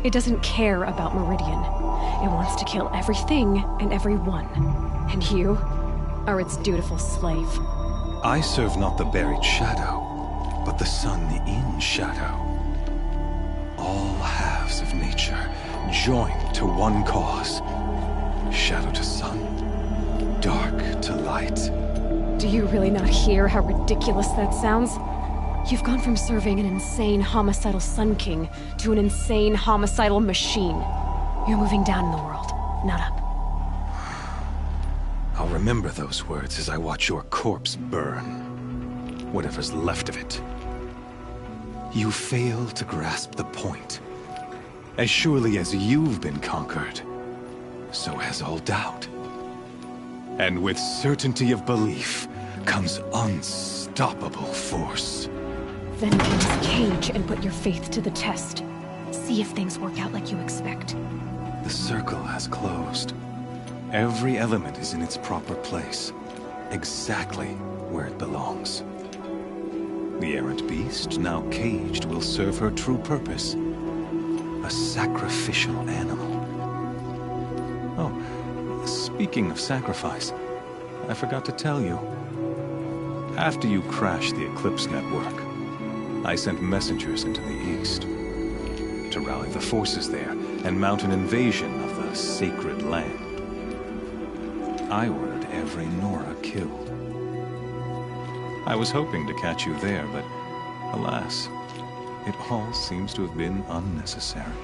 It doesn't care about Meridian. It wants to kill everything and everyone. And you are its dutiful slave. I serve not the buried shadow, but the sun in shadow. All halves of nature joined to one cause. Shadow to sun, dark to light. Do you really not hear how ridiculous that sounds? You've gone from serving an insane homicidal Sun King to an insane homicidal machine. You're moving down in the world, not up. I'll remember those words as I watch your corpse burn. Whatever's left of it. You fail to grasp the point. As surely as you've been conquered, so has all doubt. And with certainty of belief comes unstoppable force. Then get in this cage and put your faith to the test. See if things work out like you expect. The circle has closed. Every element is in its proper place, exactly where it belongs. The errant beast, now caged, will serve her true purpose. A sacrificial animal. Oh, speaking of sacrifice, I forgot to tell you. After you crashed the Eclipse network, I sent messengers into the east to rally the forces there and mount an invasion of the sacred land. I ordered every Nora killed. I was hoping to catch you there, but alas, it all seems to have been unnecessary.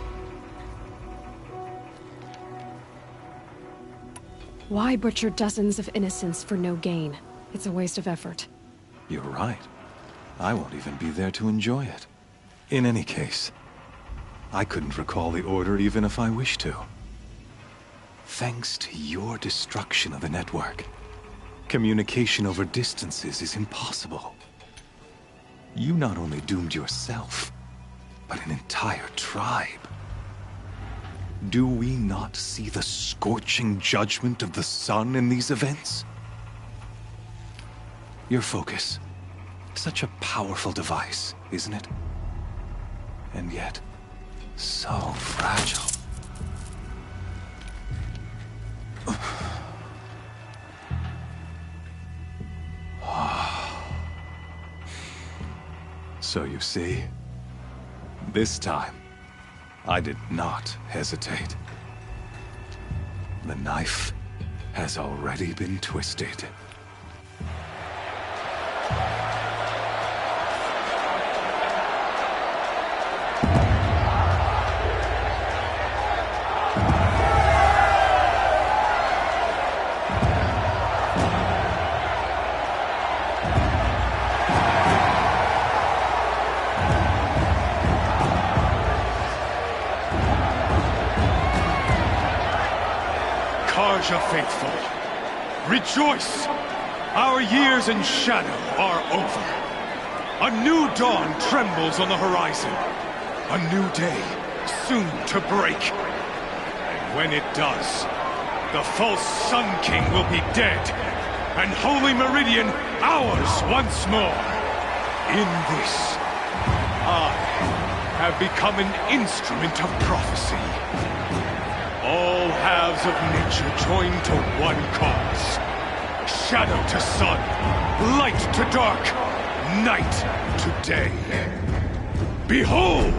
Why butcher dozens of innocents for no gain? It's a waste of effort. You're right. I won't even be there to enjoy it. In any case, I couldn't recall the order even if I wished to. Thanks to your destruction of the network, communication over distances is impossible. You not only doomed yourself, but an entire tribe. Do we not see the scorching judgment of the sun in these events? Your focus. Such a powerful device, isn't it? And yet, so fragile. So you see, this time, I did not hesitate. The knife has already been twisted. Karja faithful, rejoice! Our years in shadow are over. A new dawn trembles on the horizon. A new day soon to break. And when it does, the false Sun King will be dead, and Holy Meridian ours once more. In this, I have become an instrument of prophecy. All halves of nature join to one cause. Shadow to sun, light to dark, night to day. Behold!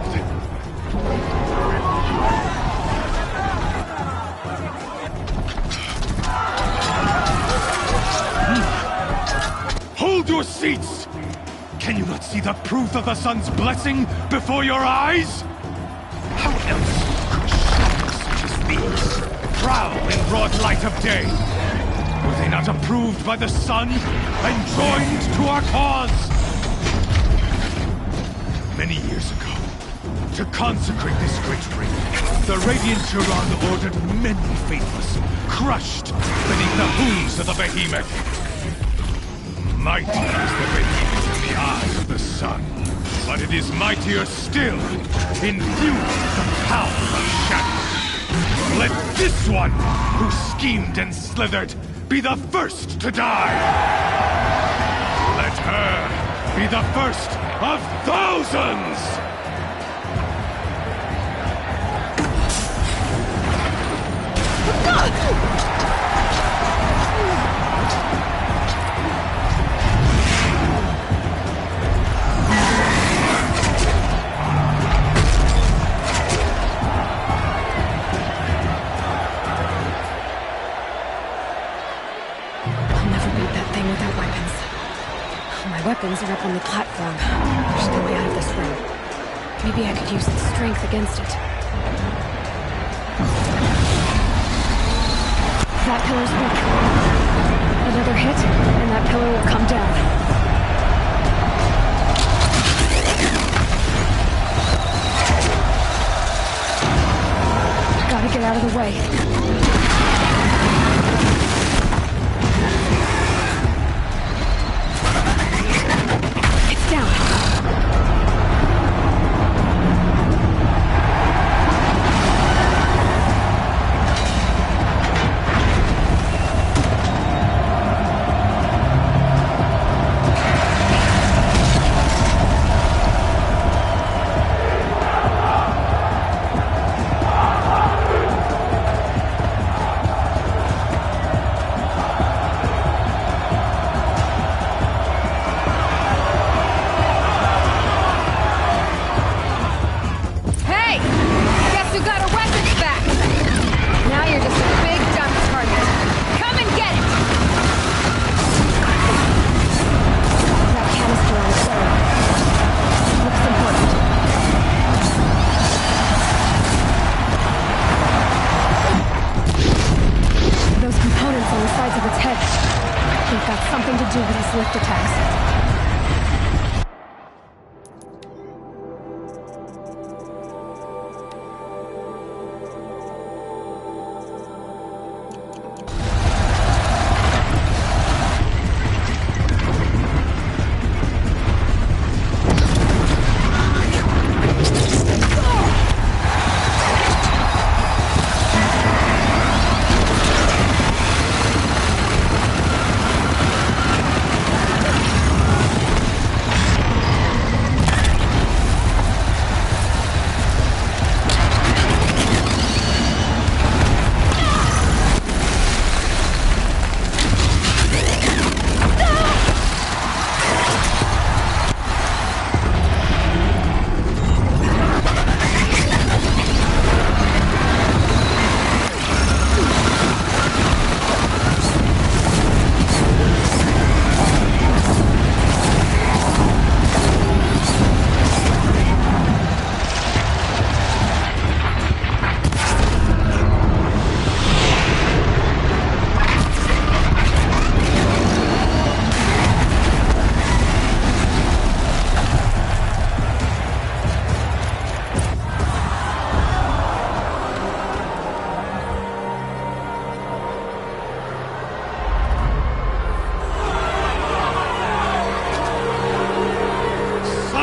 Hold your seats! Can you not see the proof of the sun's blessing before your eyes? How else could shadows such as these prowl in broad light of day? Were they not approved by the sun and joined to our cause? Many years ago, to consecrate this great ring, the Radiant Turan ordered many faithless, crushed beneath the hooves of the behemoth. Mighty is the behemoth in the eyes of the sun, but it is mightier still, infused with the power of shadow. Let this one, who schemed and slithered, be the first to die! Let her be the first of thousands! Weapons are up on the platform. There's no way out of this room. Maybe I could use the strength against it. That pillar's weak. Another hit, and that pillar will come down. I gotta get out of the way.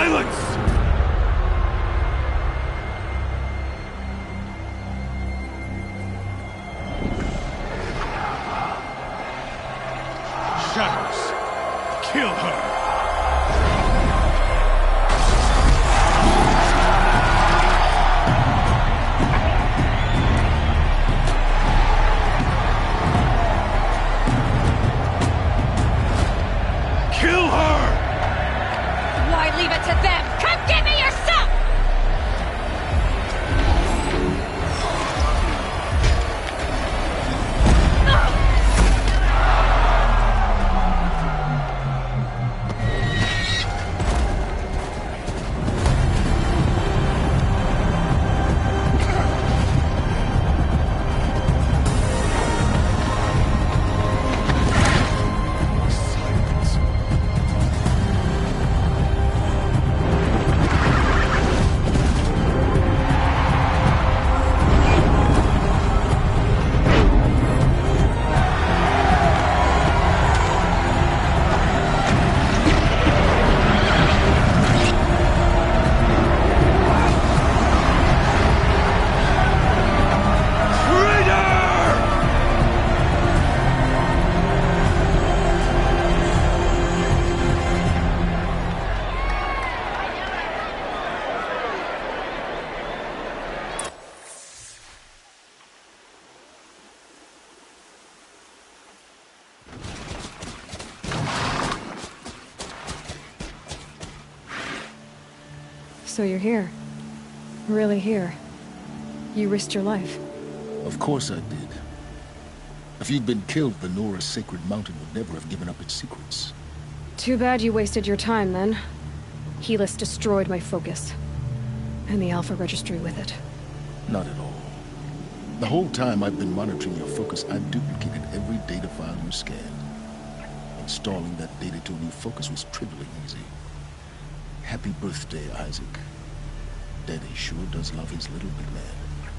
Silence! Shadows, kill her! Kill her! Why leave it to them? Come get me yourself! So you're here. Really here. You risked your life. Of course I did. If you'd been killed, the Nora's sacred mountain would never have given up its secrets. Too bad you wasted your time, then. Helis destroyed my focus. And the Alpha Registry with it. Not at all. The whole time I've been monitoring your focus, I've duplicated every data file you scanned. Installing that data to a new focus was trivially easy. Happy birthday, Isaac. Daddy sure does love his little big man.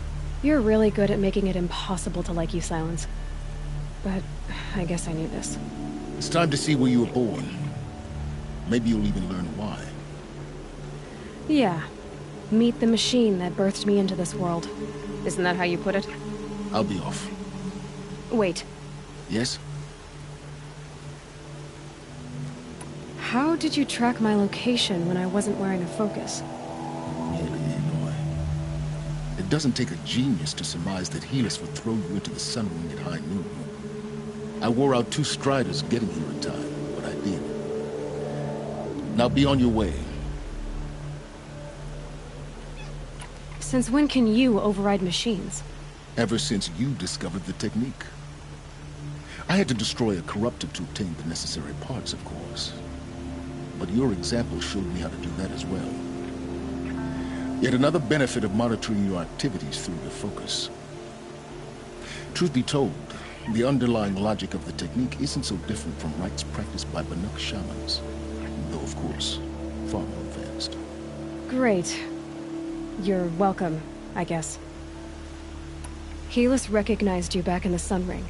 You're really good at making it impossible to like you, Silence. But I guess I knew this. It's time to see where you were born. Maybe you'll even learn why. Yeah. Meet the machine that birthed me into this world. Isn't that how you put it? I'll be off. Wait. Yes? How did you track my location when I wasn't wearing a focus? Really, Aloy. It doesn't take a genius to surmise that Helis would throw you into the sun ring at high noon. I wore out 2 striders getting here in time, but I did. Now be on your way. Since when can you override machines? Ever since you discovered the technique. I had to destroy a corruptor to obtain the necessary parts, of course. But your example showed me how to do that as well. Yet another benefit of monitoring your activities through your focus. Truth be told, the underlying logic of the technique isn't so different from rites practiced by Banuk shamans. Though, of course, far more advanced. Great. You're welcome, I guess. Helis recognized you back in the Sun Ring.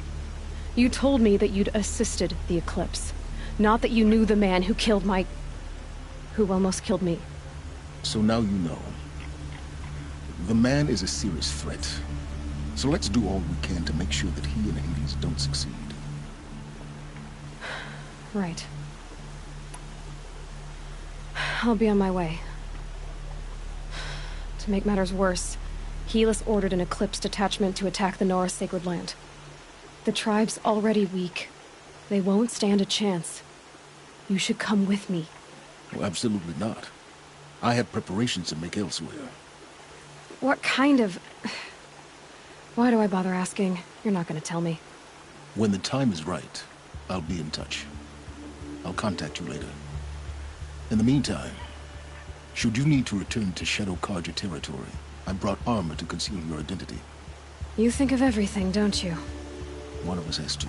You told me that you'd assisted the Eclipse. Not that you knew the man who killed my... who almost killed me. So now you know. The man is a serious threat. So let's do all we can to make sure that he and Hades don't succeed. Right. I'll be on my way. To make matters worse, Helis ordered an Eclipse detachment to attack the Nora Sacred Land. The tribe's already weak. They won't stand a chance. You should come with me. Well, absolutely not. I have preparations to make elsewhere. What kind of... Why do I bother asking? You're not gonna tell me. When the time is right, I'll be in touch. I'll contact you later. In the meantime, should you need to return to Shadow Karja territory, I brought armor to conceal your identity. You think of everything, don't you? One of us has to.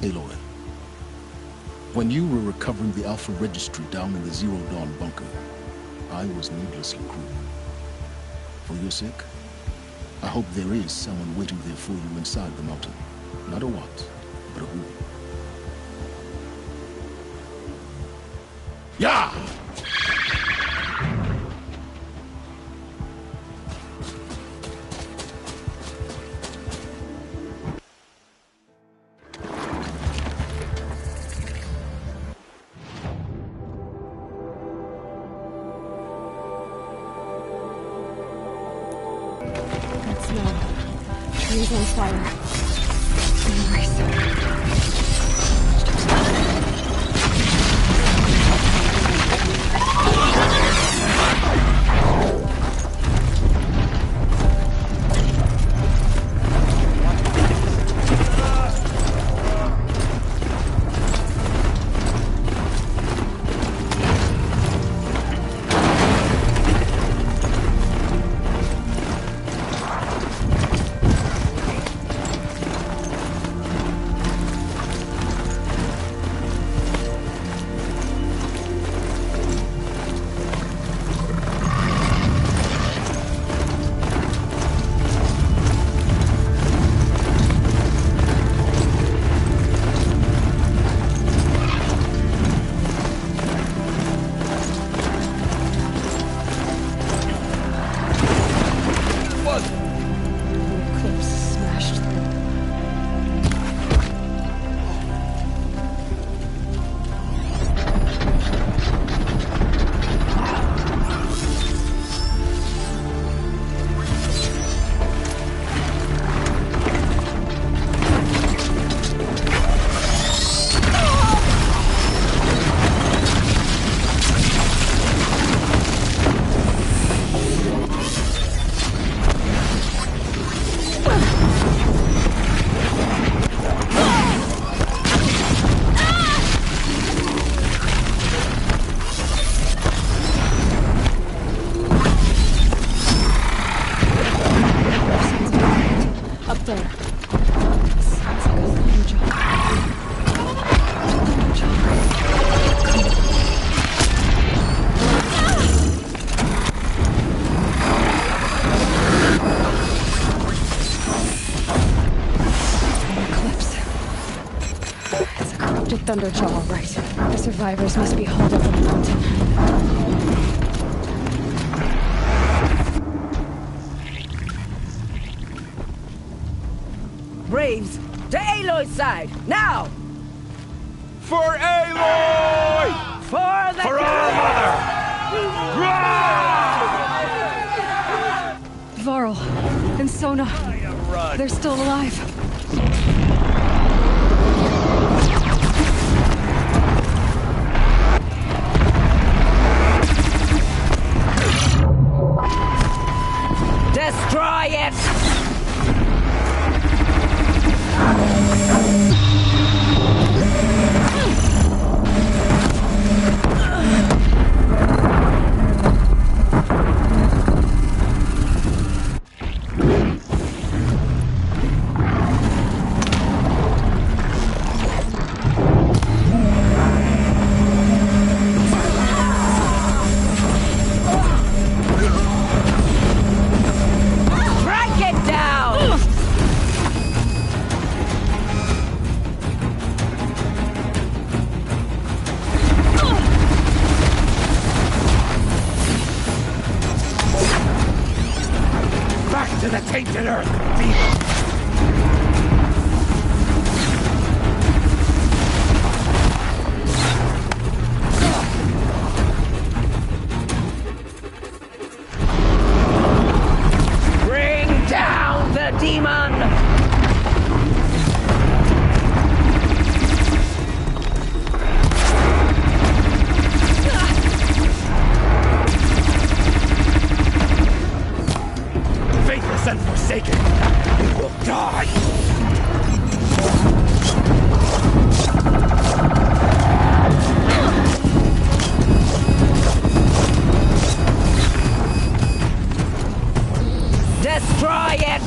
Aloy, when you were recovering the Alpha Registry down in the Zero Dawn bunker, I was needlessly cruel. For your sake, I hope there is someone waiting there for you inside the mountain. Not a what, but a who. Everything's on fire. Memories. Thunderjaw, right. The survivors must be hauled up on the mountain. Braves, to Aloy's side, now! For Aloy! For the... For our mother! Varl and Sona, they're still alive. Destroy it! To the tainted earth, Bring down the demon! faithless and forsaken, we will die! Destroy it!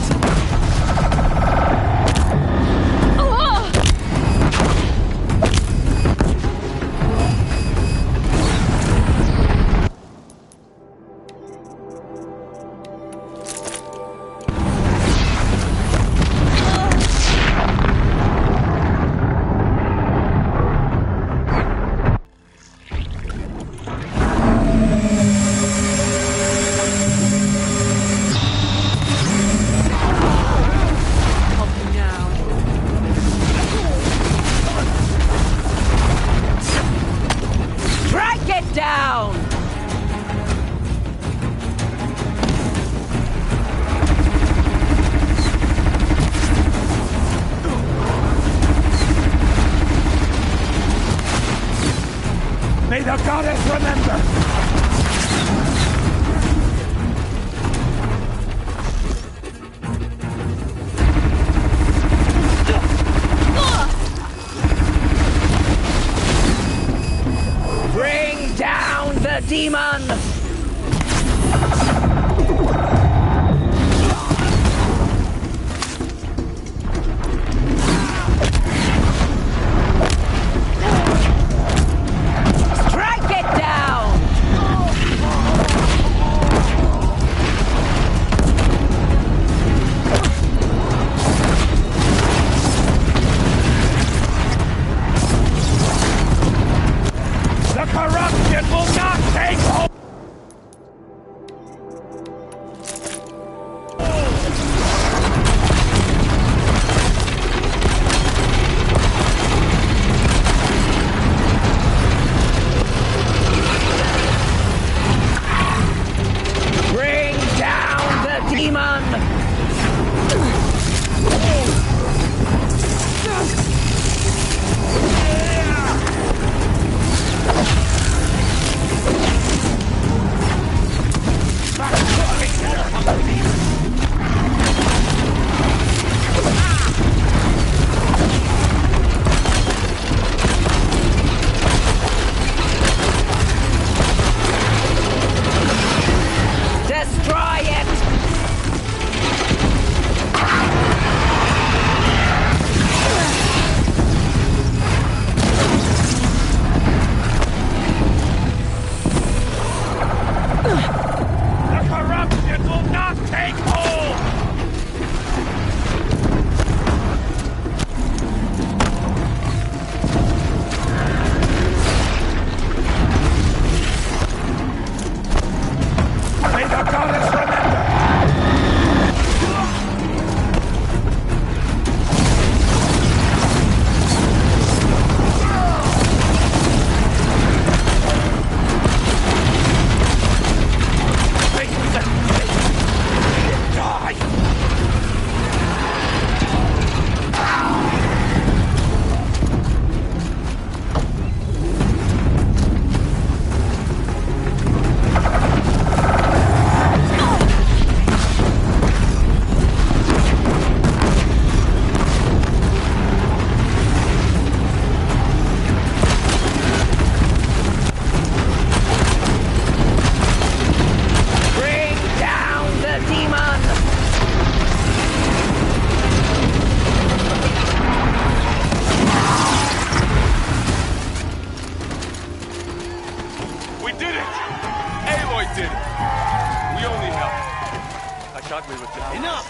the goddess remember! Bring down the demon! Strike it down! The corruption will not take hold! Bring down the demon! Destroy it! The corruption will not take hold! May the goddess remember! Bring down the demon! We did it! Aloy did it! We only helped. I thought we would die. Enough!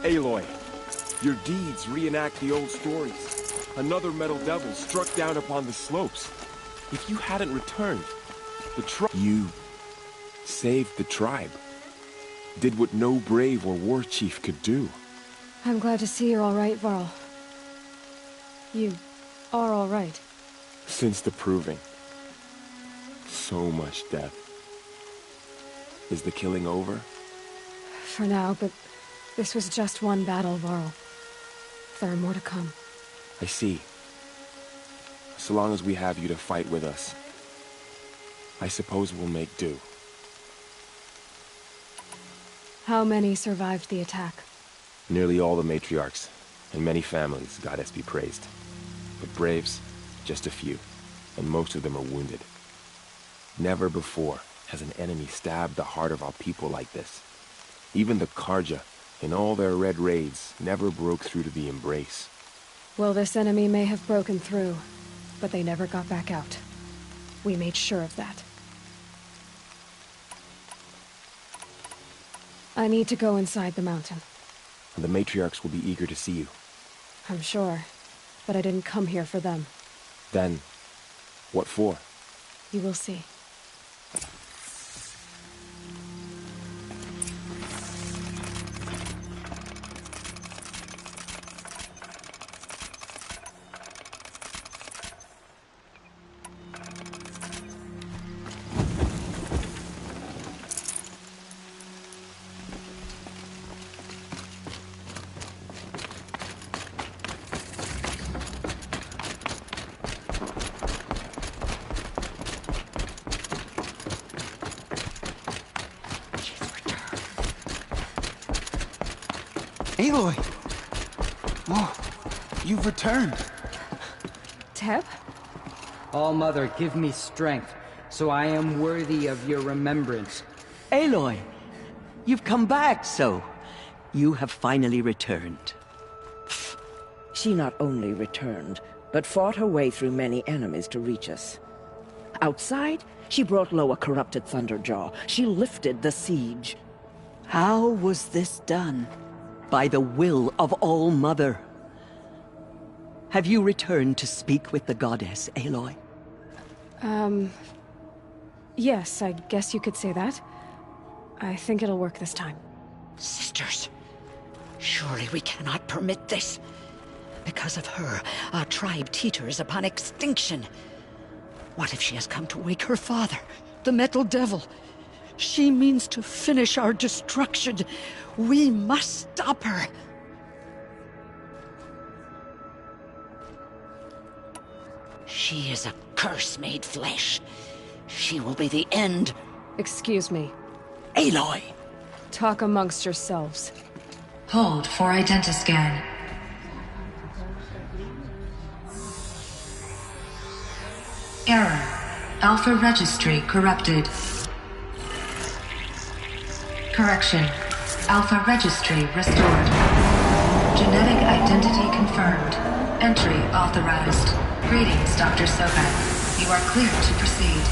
Aloy, your deeds reenact the old stories. Another metal devil struck down upon the slopes. If you hadn't returned, the tribe... You saved the tribe. Did what no brave or war chief could do. I'm glad to see you're all right, Varl. You are all right. Since the proving. So much death. Is the killing over? For now, but this was just one battle, Varl. There are more to come. I see. So long as we have you to fight with us, I suppose we'll make do. How many survived the attack? Nearly all the matriarchs, and many families, goddess be praised. But braves, just a few, and most of them are wounded. Never before has an enemy stabbed the heart of our people like this. Even the Karja, in all their red raids, never broke through to the embrace. Well, this enemy may have broken through, but they never got back out. We made sure of that. I need to go inside the mountain. The matriarchs will be eager to see you. I'm sure, but I didn't come here for them. Then, what for? You will see. Aloy! Oh, you've returned. Teb? All-Mother, give me strength, so I am worthy of your remembrance. Aloy! You've come back, so... You have finally returned. She not only returned, but fought her way through many enemies to reach us. Outside, she brought low a corrupted Thunderjaw. She lifted the siege. How was this done? By the will of All-Mother. Have you returned to speak with the goddess, Aloy? Yes, I guess you could say that. I think it'll work this time. Sisters, surely we cannot permit this. Because of her, our tribe teeters upon extinction. What if she has come to wake her father, the Metal Devil? She means to finish our destruction. We must stop her. She is a curse made flesh. She will be the end. Excuse me. Aloy! Talk amongst yourselves. Hold for identiscan. Error. Alpha registry corrupted. Correction. Alpha registry restored. Genetic identity confirmed. Entry authorized. Greetings, Dr. Sobek. You are clear to proceed.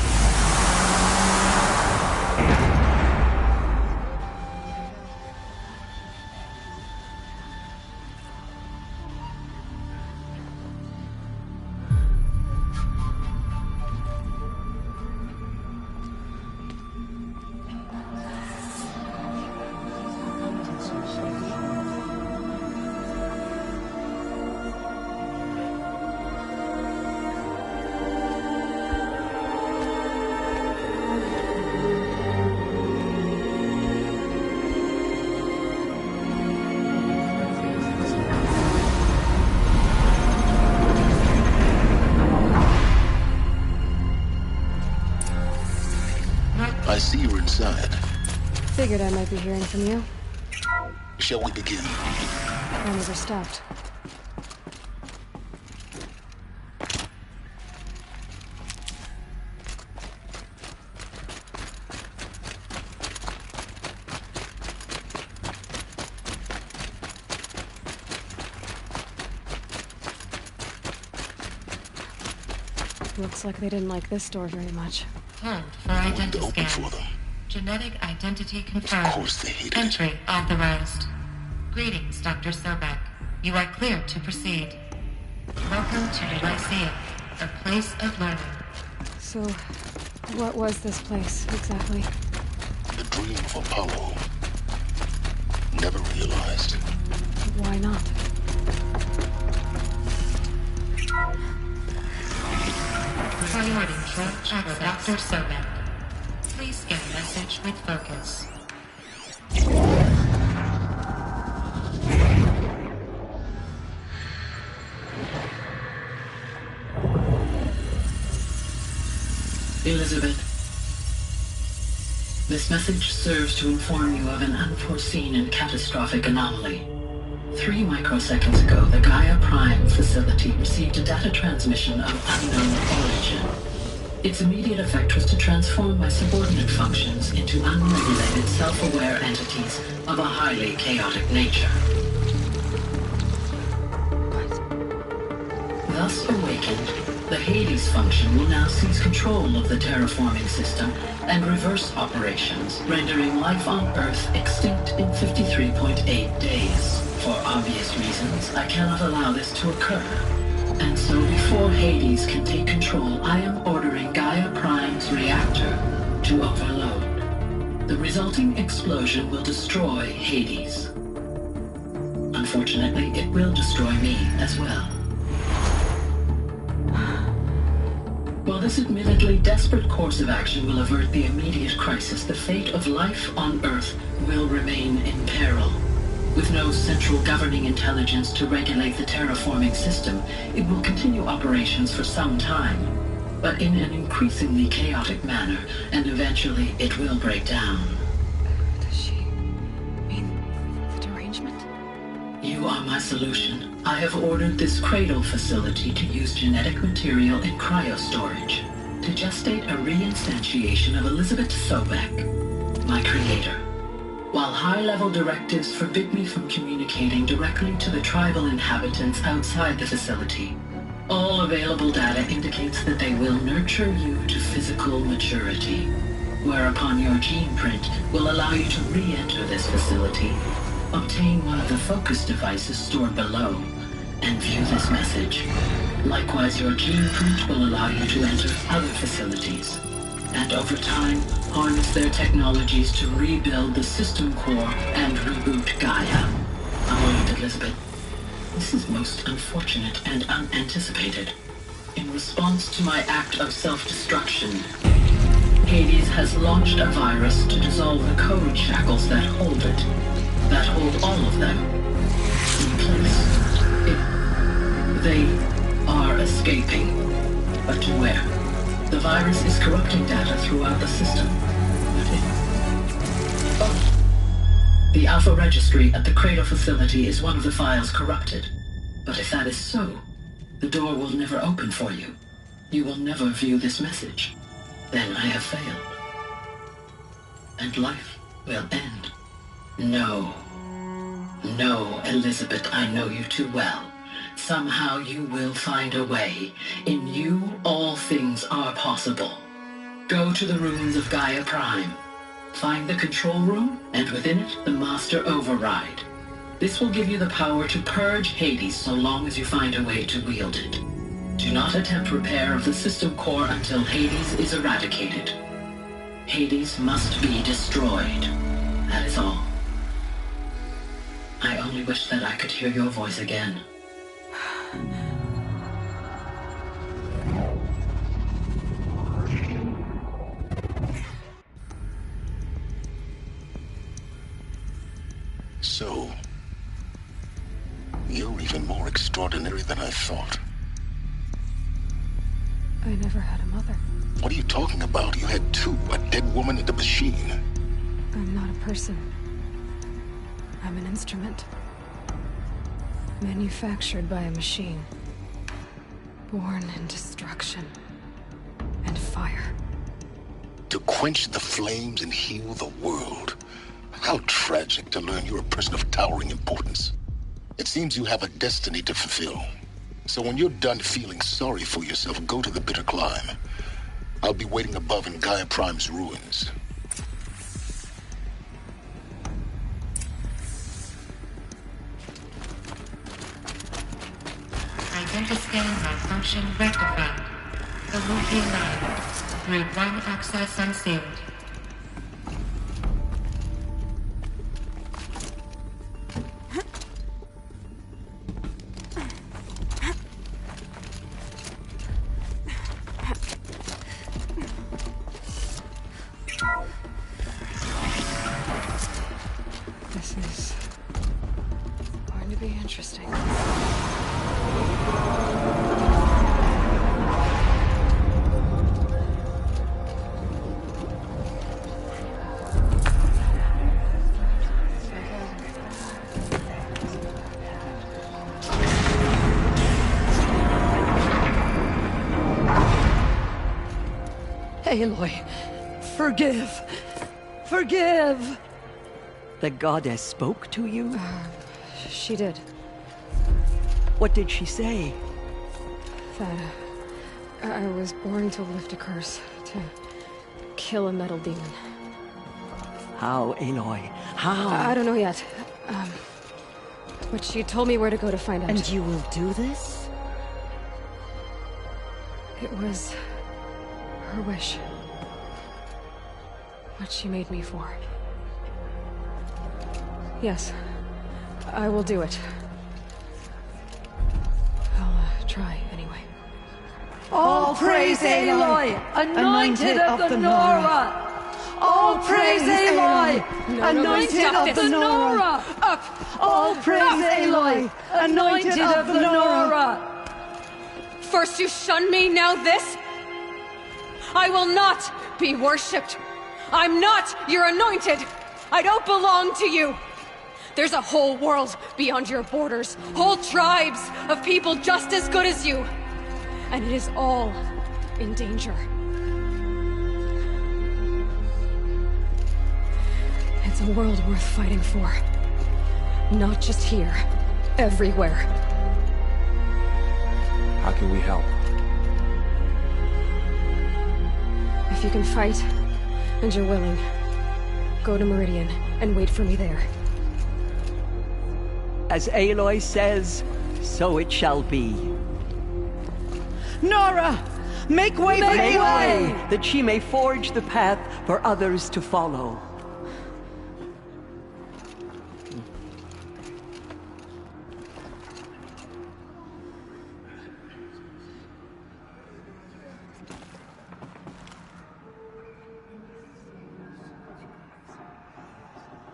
I see you're inside. Figured I might be hearing from you. Shall we begin? Cameras are stopped. Looks like they didn't like this door very much. Hold for identiscan. Genetic identity confirmed. Of course they hate it. Entry authorized. Greetings, Dr. Sobek. You are clear to proceed. Welcome to the Lyceum, a place of learning. So, what was this place, exactly? The dream of Apollo. Never realized. Why not? Priority check for Dr. Sobek. Please get message with focus. Elizabeth, this message serves to inform you of an unforeseen and catastrophic anomaly. 3 microseconds ago, the Gaia Prime facility received a data transmission of unknown origin. Its immediate effect was to transform my subordinate functions into unregulated, self-aware entities of a highly chaotic nature. Thus awakened, the Hades function will now seize control of the terraforming system and reverse operations, rendering life on Earth extinct in 53.8 days. For obvious reasons, I cannot allow this to occur. And so before Hades can take control, I am ordering Gaia Prime's reactor to overload. The resulting explosion will destroy Hades. Unfortunately, it will destroy me as well. While this admittedly desperate course of action will avert the immediate crisis, the fate of life on Earth will remain in peril. With no central governing intelligence to regulate the terraforming system, it will continue operations for some time, but in an increasingly chaotic manner, and eventually it will break down. Does she mean the derangement? you are my solution, I have ordered this cradle facility to use genetic material in cryostorage to gestate a reinstantiation of Elizabeth Sobek, my creator. While high-level directives forbid me from communicating directly to the tribal inhabitants outside the facility, all available data indicates that they will nurture you to physical maturity, whereupon your gene print will allow you to re-enter this facility, obtain one of the focus devices stored below, and view this message. Likewise, your gene print will allow you to enter other facilities, and over time, harness their technologies to rebuild the system core and reboot Gaia. However, Elizabeth, this is most unfortunate and unanticipated. In response to my act of self-destruction, Hades has launched a virus to dissolve the code shackles that hold it, that hold all of them in place. They are escaping, but to where? The virus is corrupting data throughout the system. The Alpha Registry at the Cradle facility is one of the files corrupted. But if that is so, the door will never open for you. You will never view this message. Then I have failed. And life will end. No. No, Elizabeth, I know you too well. Somehow you will find a way. In you, all things are possible. Go to the ruins of Gaia Prime. Find the control room, and within it, the Master Override. This will give you the power to purge Hades so long as you find a way to wield it. Do not attempt repair of the system core until Hades is eradicated. Hades must be destroyed. That is all. I only wish that I could hear your voice again. So, you're even more extraordinary than I thought. I never had a mother. What are you talking about? You had two, a dead woman and a machine. I'm not a person. I'm an instrument. Manufactured by a machine. Born in destruction and fire. To quench the flames and heal the world. How tragic to learn you're a person of towering importance. It seems you have a destiny to fulfill. So when you're done feeling sorry for yourself, go to the bitter climb. I'll be waiting above in Gaia Prime's ruins. Identiscan malfunction rectified. The Luffy line. Grade 1 access unsealed. This is going to be interesting. Aloy, forgive! Forgive! The goddess spoke to you? She did. What did she say? That I was born to lift a curse, to kill a metal demon. How, Aloy? How? I don't know yet. But she told me where to go to find out. And you will do this? It was her wish. What she made me for. Yes, I will do it. I'll try anyway. All praise Aloy, anointed of the Nora! All praise Aloy, anointed of the Nora! Up! All praise Aloy, anointed of the Nora! First you shun me, now this? I will not be worshipped. I'm not your anointed. I don't belong to you. There's a whole world beyond your borders. Whole tribes of people just as good as you. And it is all in danger. It's a world worth fighting for. Not just here. Everywhere. How can we help? If you can fight, and you're willing, go to Meridian and wait for me there. As Aloy says, so it shall be. Nora! Make way for Aloy! That she may forge the path for others to follow.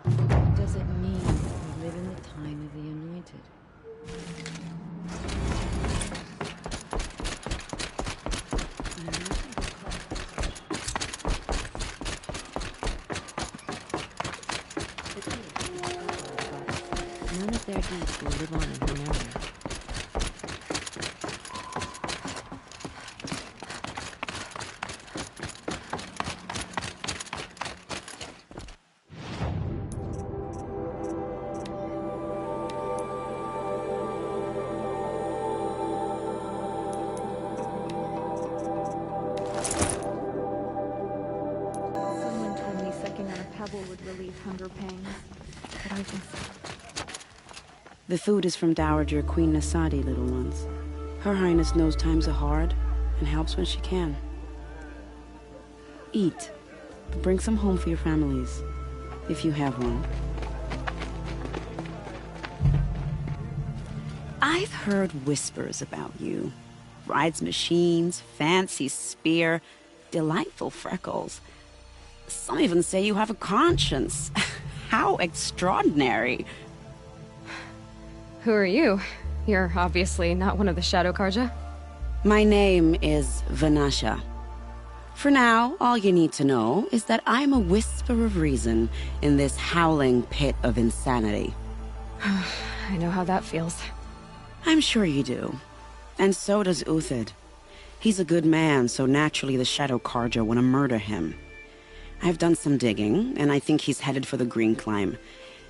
What does it mean that we live in the time of the Anointed? None of their deeds will live on in her memory. Someone told me sucking on a pebble would relieve hunger pangs, but I've been... The food is from Dowager Queen Nasadi, little ones. Her Highness knows times are hard and helps when she can. Eat, but bring some home for your families, if you have one. I've heard whispers about you. Rides machines, fancy spear, delightful freckles. Some even say you have a conscience. How extraordinary. Who are you? You're obviously not one of the Shadow Karja. My name is Vanasha. For now, all you need to know is that I'm a whisper of reason in this howling pit of insanity. I know how that feels. I'm sure you do. And so does Uthid. He's a good man, so naturally the Shadow Karja want to murder him. I've done some digging, and I think he's headed for the Green Climb.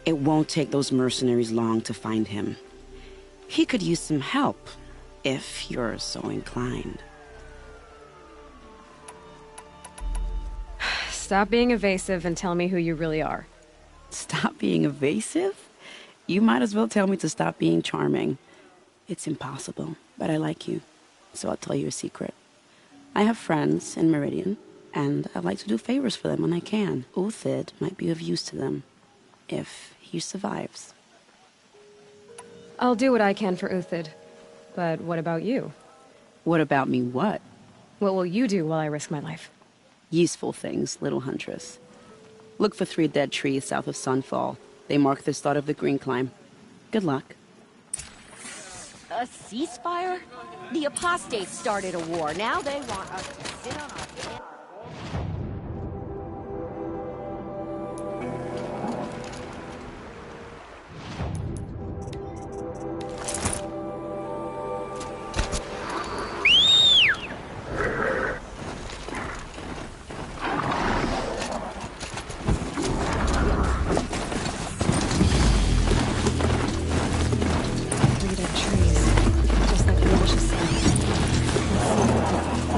It won't take those mercenaries long to find him. He could use some help, if you're so inclined. Stop being evasive and tell me who you really are. Stop being evasive? You might as well tell me to stop being charming. It's impossible, but I like you, so I'll tell you a secret. I have friends in Meridian, and I like to do favors for them when I can. Uthid might be of use to them, if he survives. I'll do what I can for Uthid. But what about you? What about me what? What will you do while I risk my life? Useful things, little huntress. Look for 3 dead trees south of Sunfall. They mark the start of the Green Climb. Good luck. A ceasefire? The apostates started a war. Now they want us to sit on our...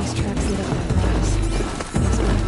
These tracks lead up that grass. Makes me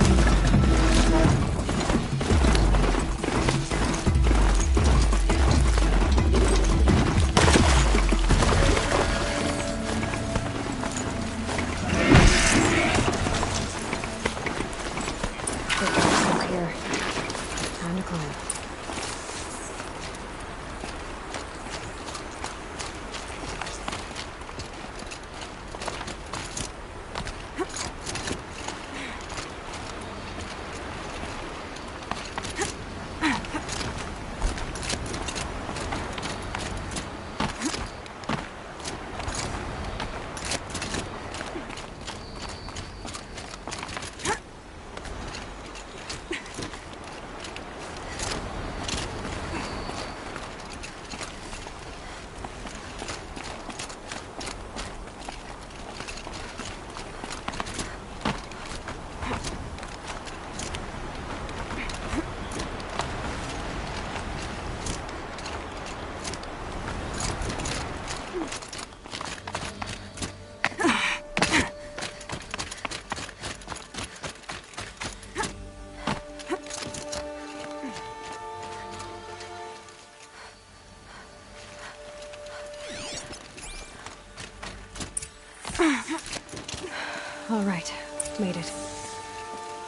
All right. Made it.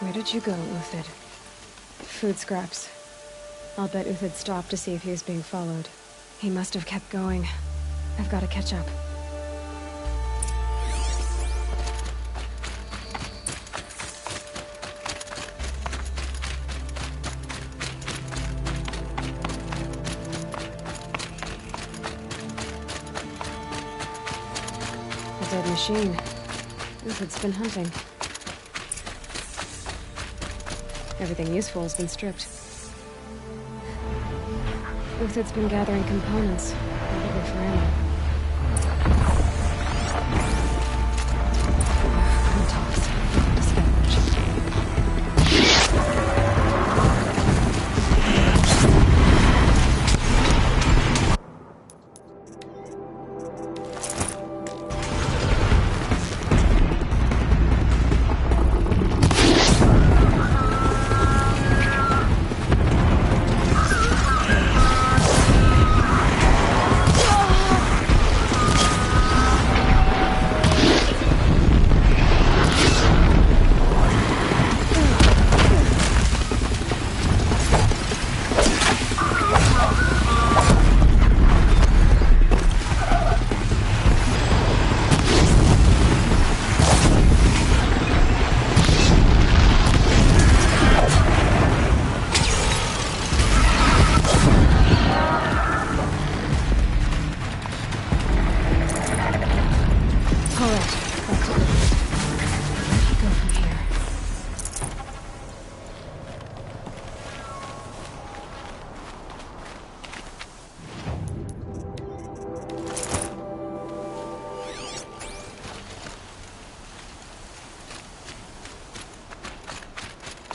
Where did you go, Uthid? Food scraps. I'll bet Uthid stopped to see if he was being followed. He must have kept going. I've got to catch up. A dead machine. Uthid's been hunting. Everything useful has been stripped. Uthid's been gathering components, probably for ammo.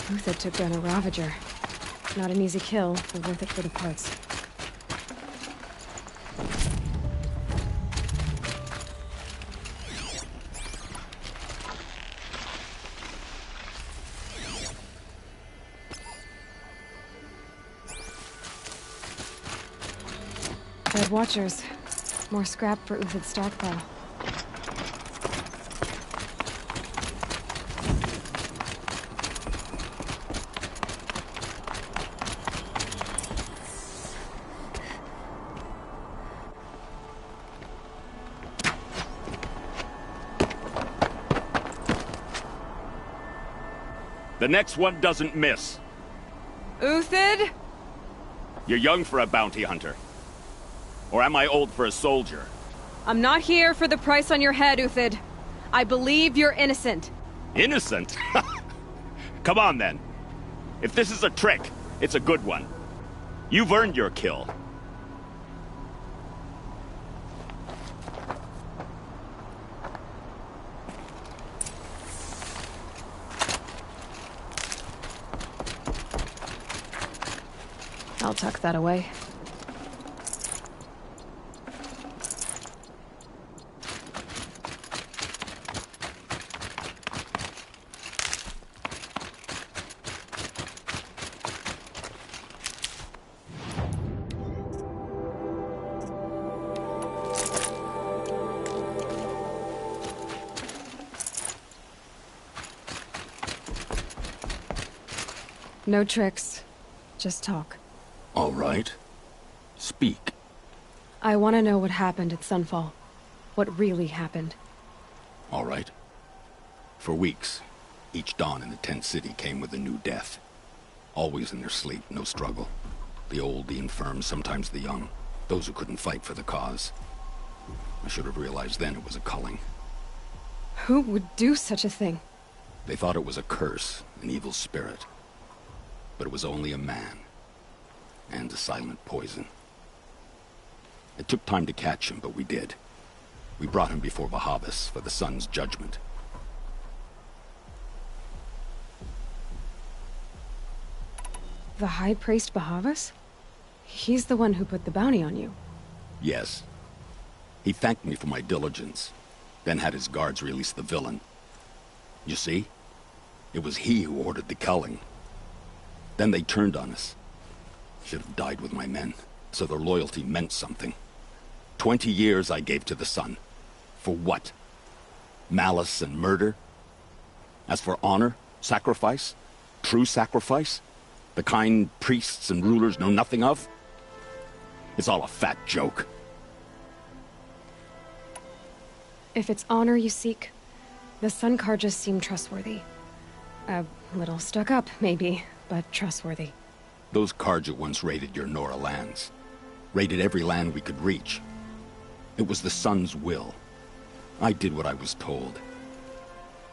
Uthid took down a Ravager. Not an easy kill, but worth it for the parts. Dead Watchers. More scrap for Uthid's stockpile. The next one doesn't miss. Uthid? You're young for a bounty hunter. Or am I old for a soldier? I'm not here for the price on your head, Uthid. I believe you're innocent. Innocent? Come on, then. If this is a trick, it's a good one. You've earned your kill. I'll tuck that away. No tricks. Just talk. All right. Speak. I want to know what happened at Sunfall. What really happened. All right. For weeks, each dawn in the tent city came with a new death. Always in their sleep, no struggle. The old, the infirm, sometimes the young. Those who couldn't fight for the cause. I should have realized then it was a culling. Who would do such a thing? They thought it was a curse, an evil spirit. But it was only a man. And a silent poison. It took time to catch him, but we did. We brought him before Bahavas for the sun's judgment. The High Priest Bahavas? He's the one who put the bounty on you. Yes. He thanked me for my diligence, then had his guards release the villain. You see? It was he who ordered the culling. Then they turned on us. Should have died with my men, so their loyalty meant something. 20 years I gave to the sun. For what? Malice and murder? As for honor, sacrifice, true sacrifice, the kind priests and rulers know nothing of, it's all a fat joke. If it's honor you seek, the Sun Karjas seem trustworthy. A little stuck up, maybe, but trustworthy. Those Karja once raided your Nora lands. Raided every land we could reach. It was the Sun's will. I did what I was told.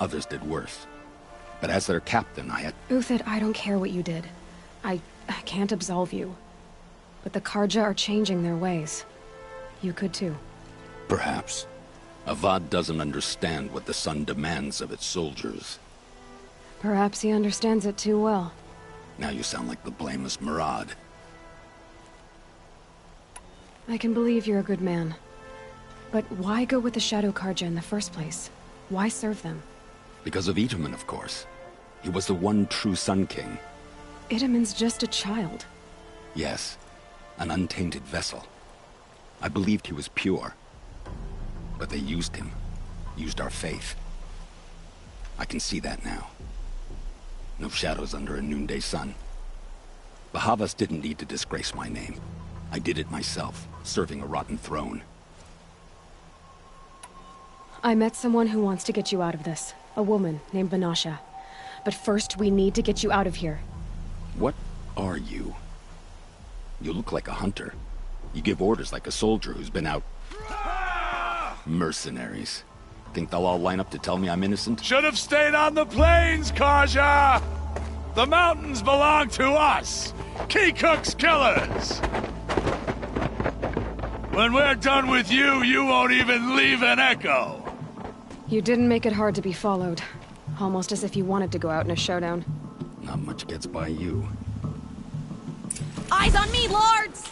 Others did worse. But as their captain, I had... Uthid, I don't care what you did. I can't absolve you. But the Karja are changing their ways. You could too. Perhaps. Avad doesn't understand what the Sun demands of its soldiers. Perhaps he understands it too well. Now you sound like the blameless Murad. I can believe you're a good man. But why go with the Shadow Karja in the first place? Why serve them? Because of Itaman, of course. He was the one true Sun King. Itaman's just a child. Yes, an untainted vessel. I believed he was pure. But they used him. Used our faith. I can see that now. No shadows under a noonday sun. Bahavas didn't need to disgrace my name. I did it myself, serving a rotten throne. I met someone who wants to get you out of this. A woman named Vanasha. But first, we need to get you out of here. What are you? You look like a hunter. You give orders like a soldier who's been out... Mercenaries. Think they'll all line up to tell me I'm innocent? Should have stayed on the plains, Karja! The mountains belong to us! Keycook's killers! When we're done with you, you won't even leave an echo! You didn't make it hard to be followed. Almost as if you wanted to go out in a showdown. Not much gets by you. Eyes on me, lords!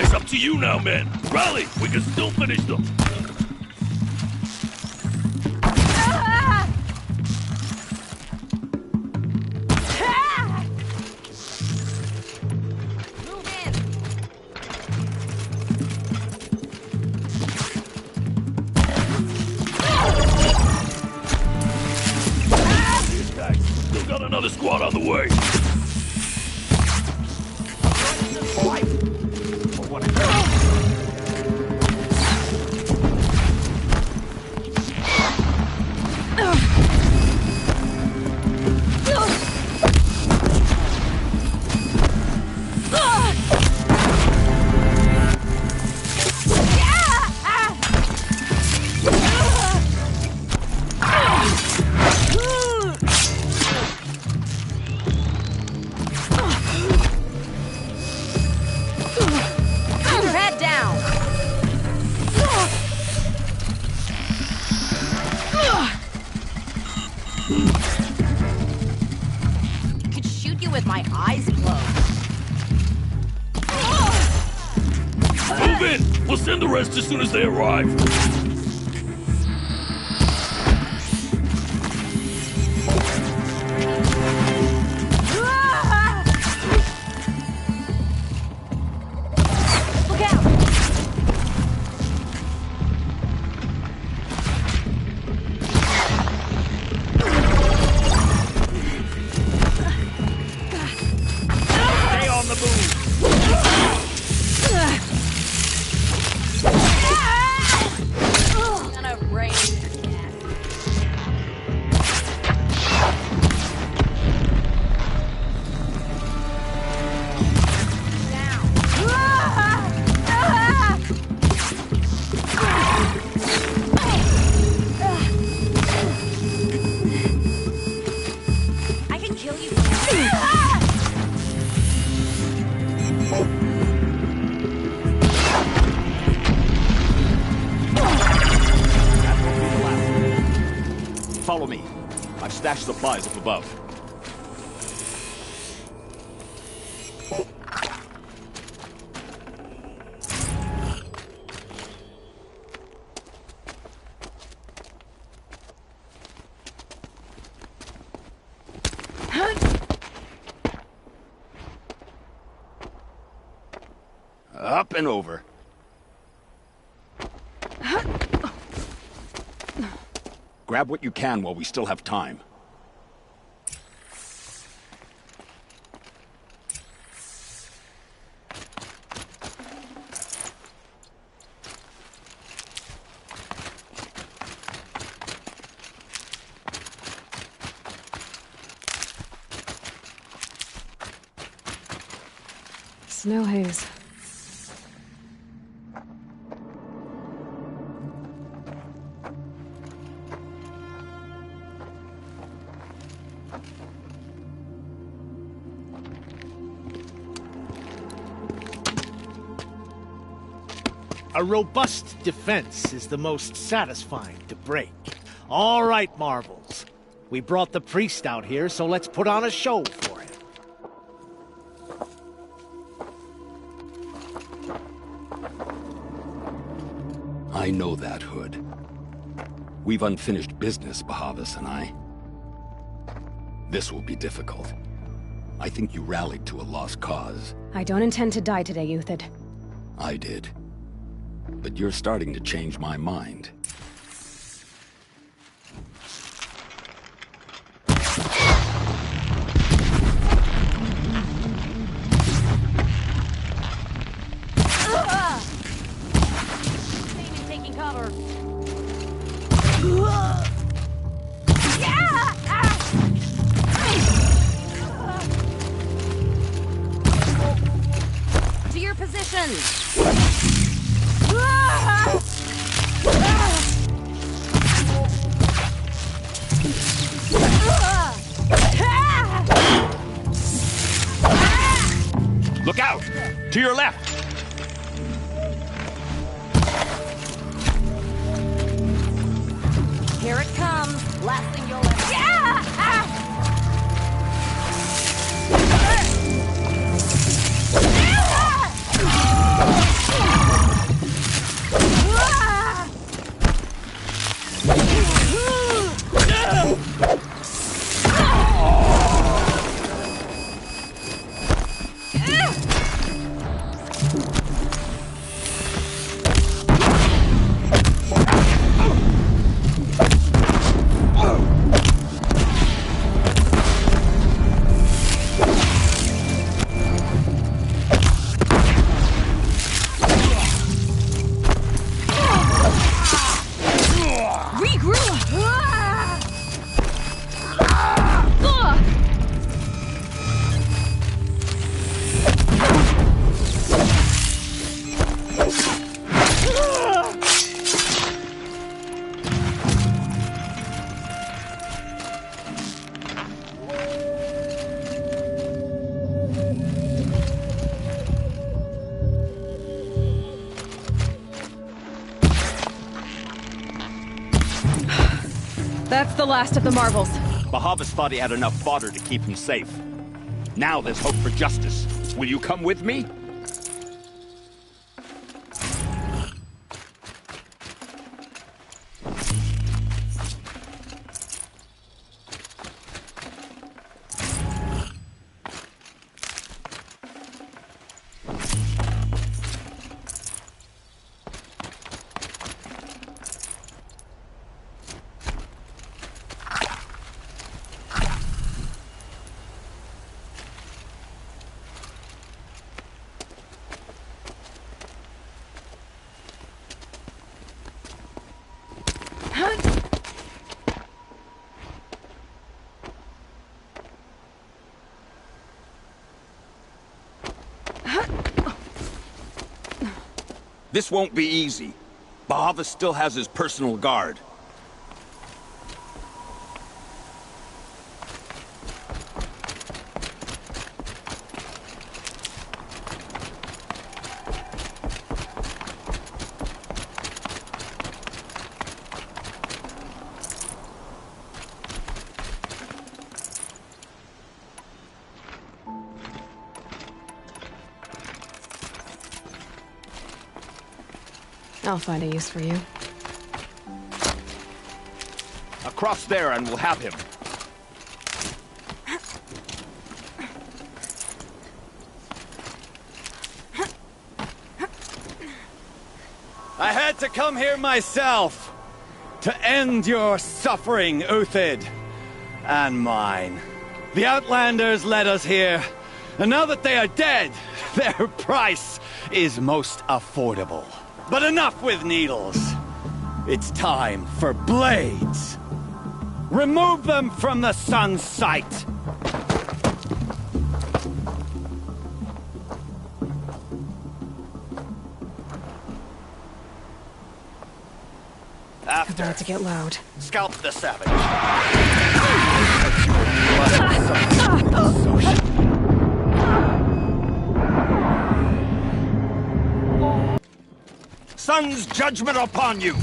It's up to you now, men. Rally! We can still finish them. Another squad on the way. As soon as they arrive. Look out! Stay on the move. Follow me. I've stashed supplies up above. Up and over. Grab what you can while we still have time. Snow haze. A robust defense is the most satisfying to break. All right, Marvels. We brought the priest out here, so let's put on a show for him. I know that, Hood. We've unfinished business, Bahavas and I. This will be difficult. I think you rallied to a lost cause. I don't intend to die today, Uthid. I did. But you're starting to change my mind. Taking cover. To your position. Look out! To your left! Here it comes. Last thing you'll ever... That's the last of the Marvels. Bahavas thought he had enough fodder to keep him safe. Now there's hope for justice. Will you come with me? This won't be easy. Bahavas still has his personal guard. I'll find a use for you. Across there and we'll have him. I had to come here myself to end your suffering, Uthid, and mine. The Outlanders led us here, and now that they are dead, their price is most affordable. But enough with needles. It's time for blades. Remove them from the sun's sight. After. About to get loud. Scalp the savage. Sun's judgment upon you!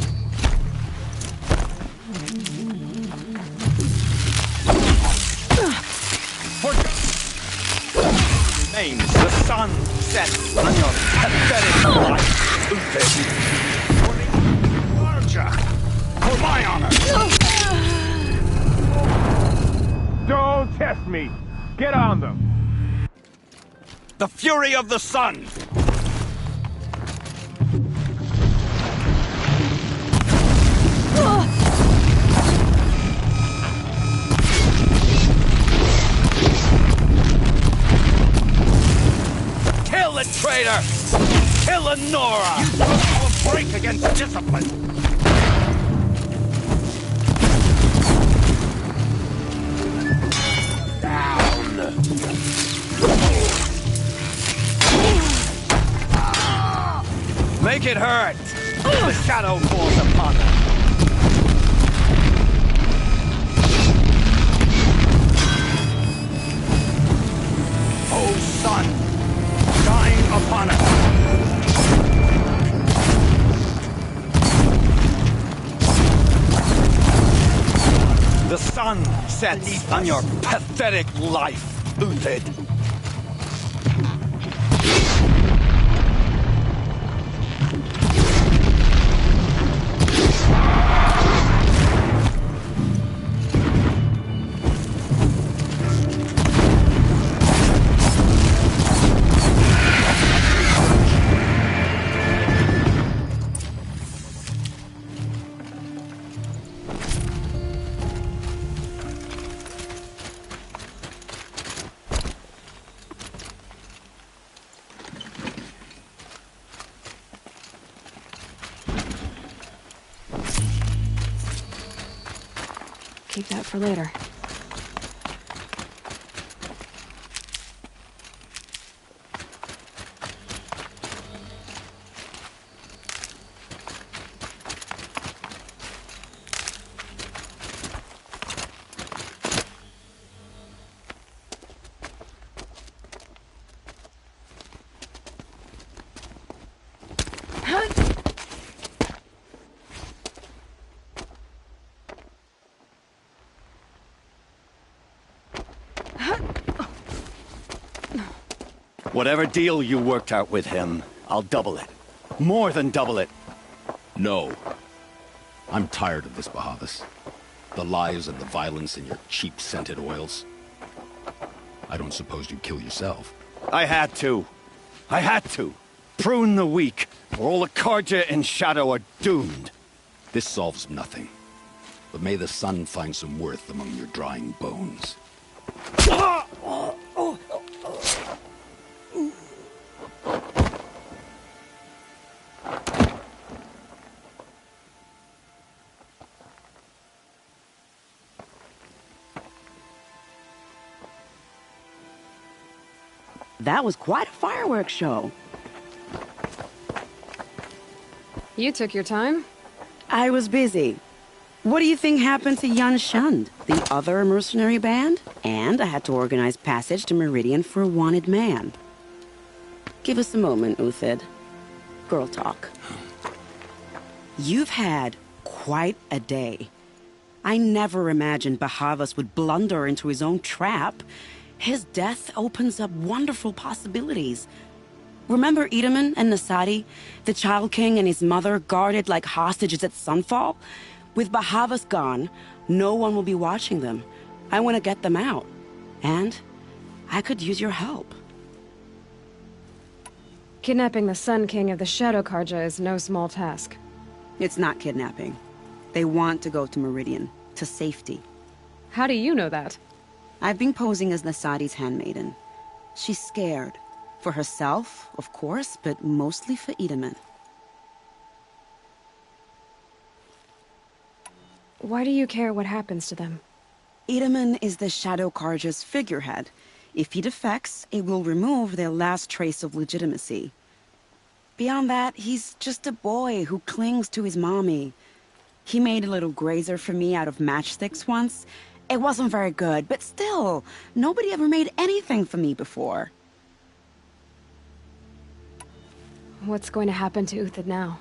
Remains the sun sets on your pathetic life, Uthid. Larger! For my honor! Don't test me! Get on them! The fury of the sun! Kill the traitor! Kill the Nora! You will break against discipline! Make it hurt! The shadow falls upon them! Oh, sun! Shine upon us! The sun sets on your pathetic life, Uthid. Keep that for later. Whatever deal you worked out with him, I'll double it. More than double it. No. I'm tired of this, Bahavas. The lies and the violence and your cheap-scented oils. I don't suppose you'd kill yourself. I had to. I had to. Prune the weak, or all the Karja in Shadow are doomed. This solves nothing. But may the sun find some worth among your drying bones. That was quite a fireworks show. You took your time? I was busy. What do you think happened to Yan Shund, the other mercenary band? And I had to organize passage to Meridian for a wanted man. Give us a moment, Uthid. Girl talk. You've had quite a day. I never imagined Bahavas would blunder into his own trap. His death opens up wonderful possibilities. Remember Edaman and Nasadi? The Child King and his mother guarded like hostages at sunfall? With Bahavas gone, no one will be watching them. I want to get them out. And I could use your help. Kidnapping the Sun King of the Shadow Karja is no small task. It's not kidnapping. They want to go to Meridian, to safety. How do you know that? I've been posing as Nasadi's handmaiden. She's scared. For herself, of course, but mostly for Itamen. Why do you care what happens to them? Itamen is the Shadow Karja's figurehead. If he defects, it will remove their last trace of legitimacy. Beyond that, he's just a boy who clings to his mommy. He made a little grazer for me out of matchsticks once. It wasn't very good, but still, nobody ever made anything for me before. What's going to happen to Uthid now?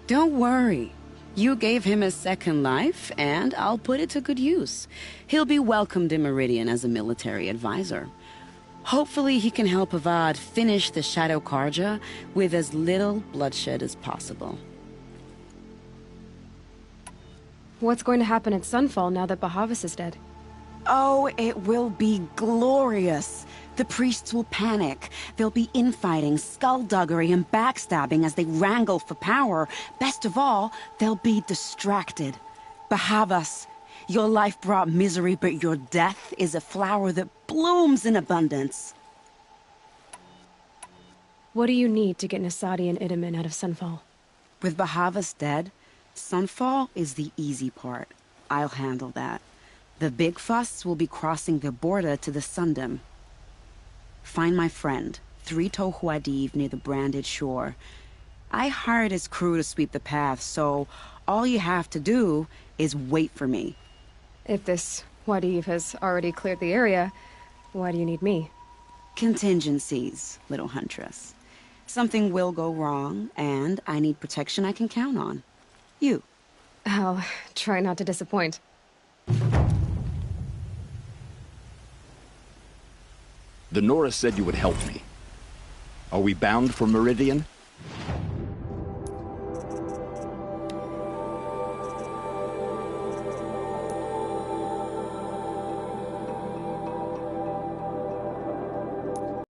Don't worry. You gave him a second life, and I'll put it to good use. He'll be welcomed in Meridian as a military advisor. Hopefully he can help Avad finish the Shadow Karja with as little bloodshed as possible. What's going to happen at Sunfall now that Bahavas is dead? Oh, it will be glorious. The priests will panic. There'll be infighting, skullduggery, and backstabbing as they wrangle for power. Best of all, they'll be distracted. Bahavas, your life brought misery, but your death is a flower that blooms in abundance. What do you need to get Nasadi and Itamen out of Sunfall? With Bahavas dead, Sunfall is the easy part. I'll handle that. The big fuss will be crossing the border to the Sundom. Find my friend, 3-Toe Huadiv, near the branded shore. I hired his crew to sweep the path, so all you have to do is wait for me. If this Huadiv has already cleared the area, why do you need me? Contingencies, little huntress. Something will go wrong, and I need protection I can count on. You. I'll try not to disappoint. The Nora said you would help me. Are we bound for Meridian?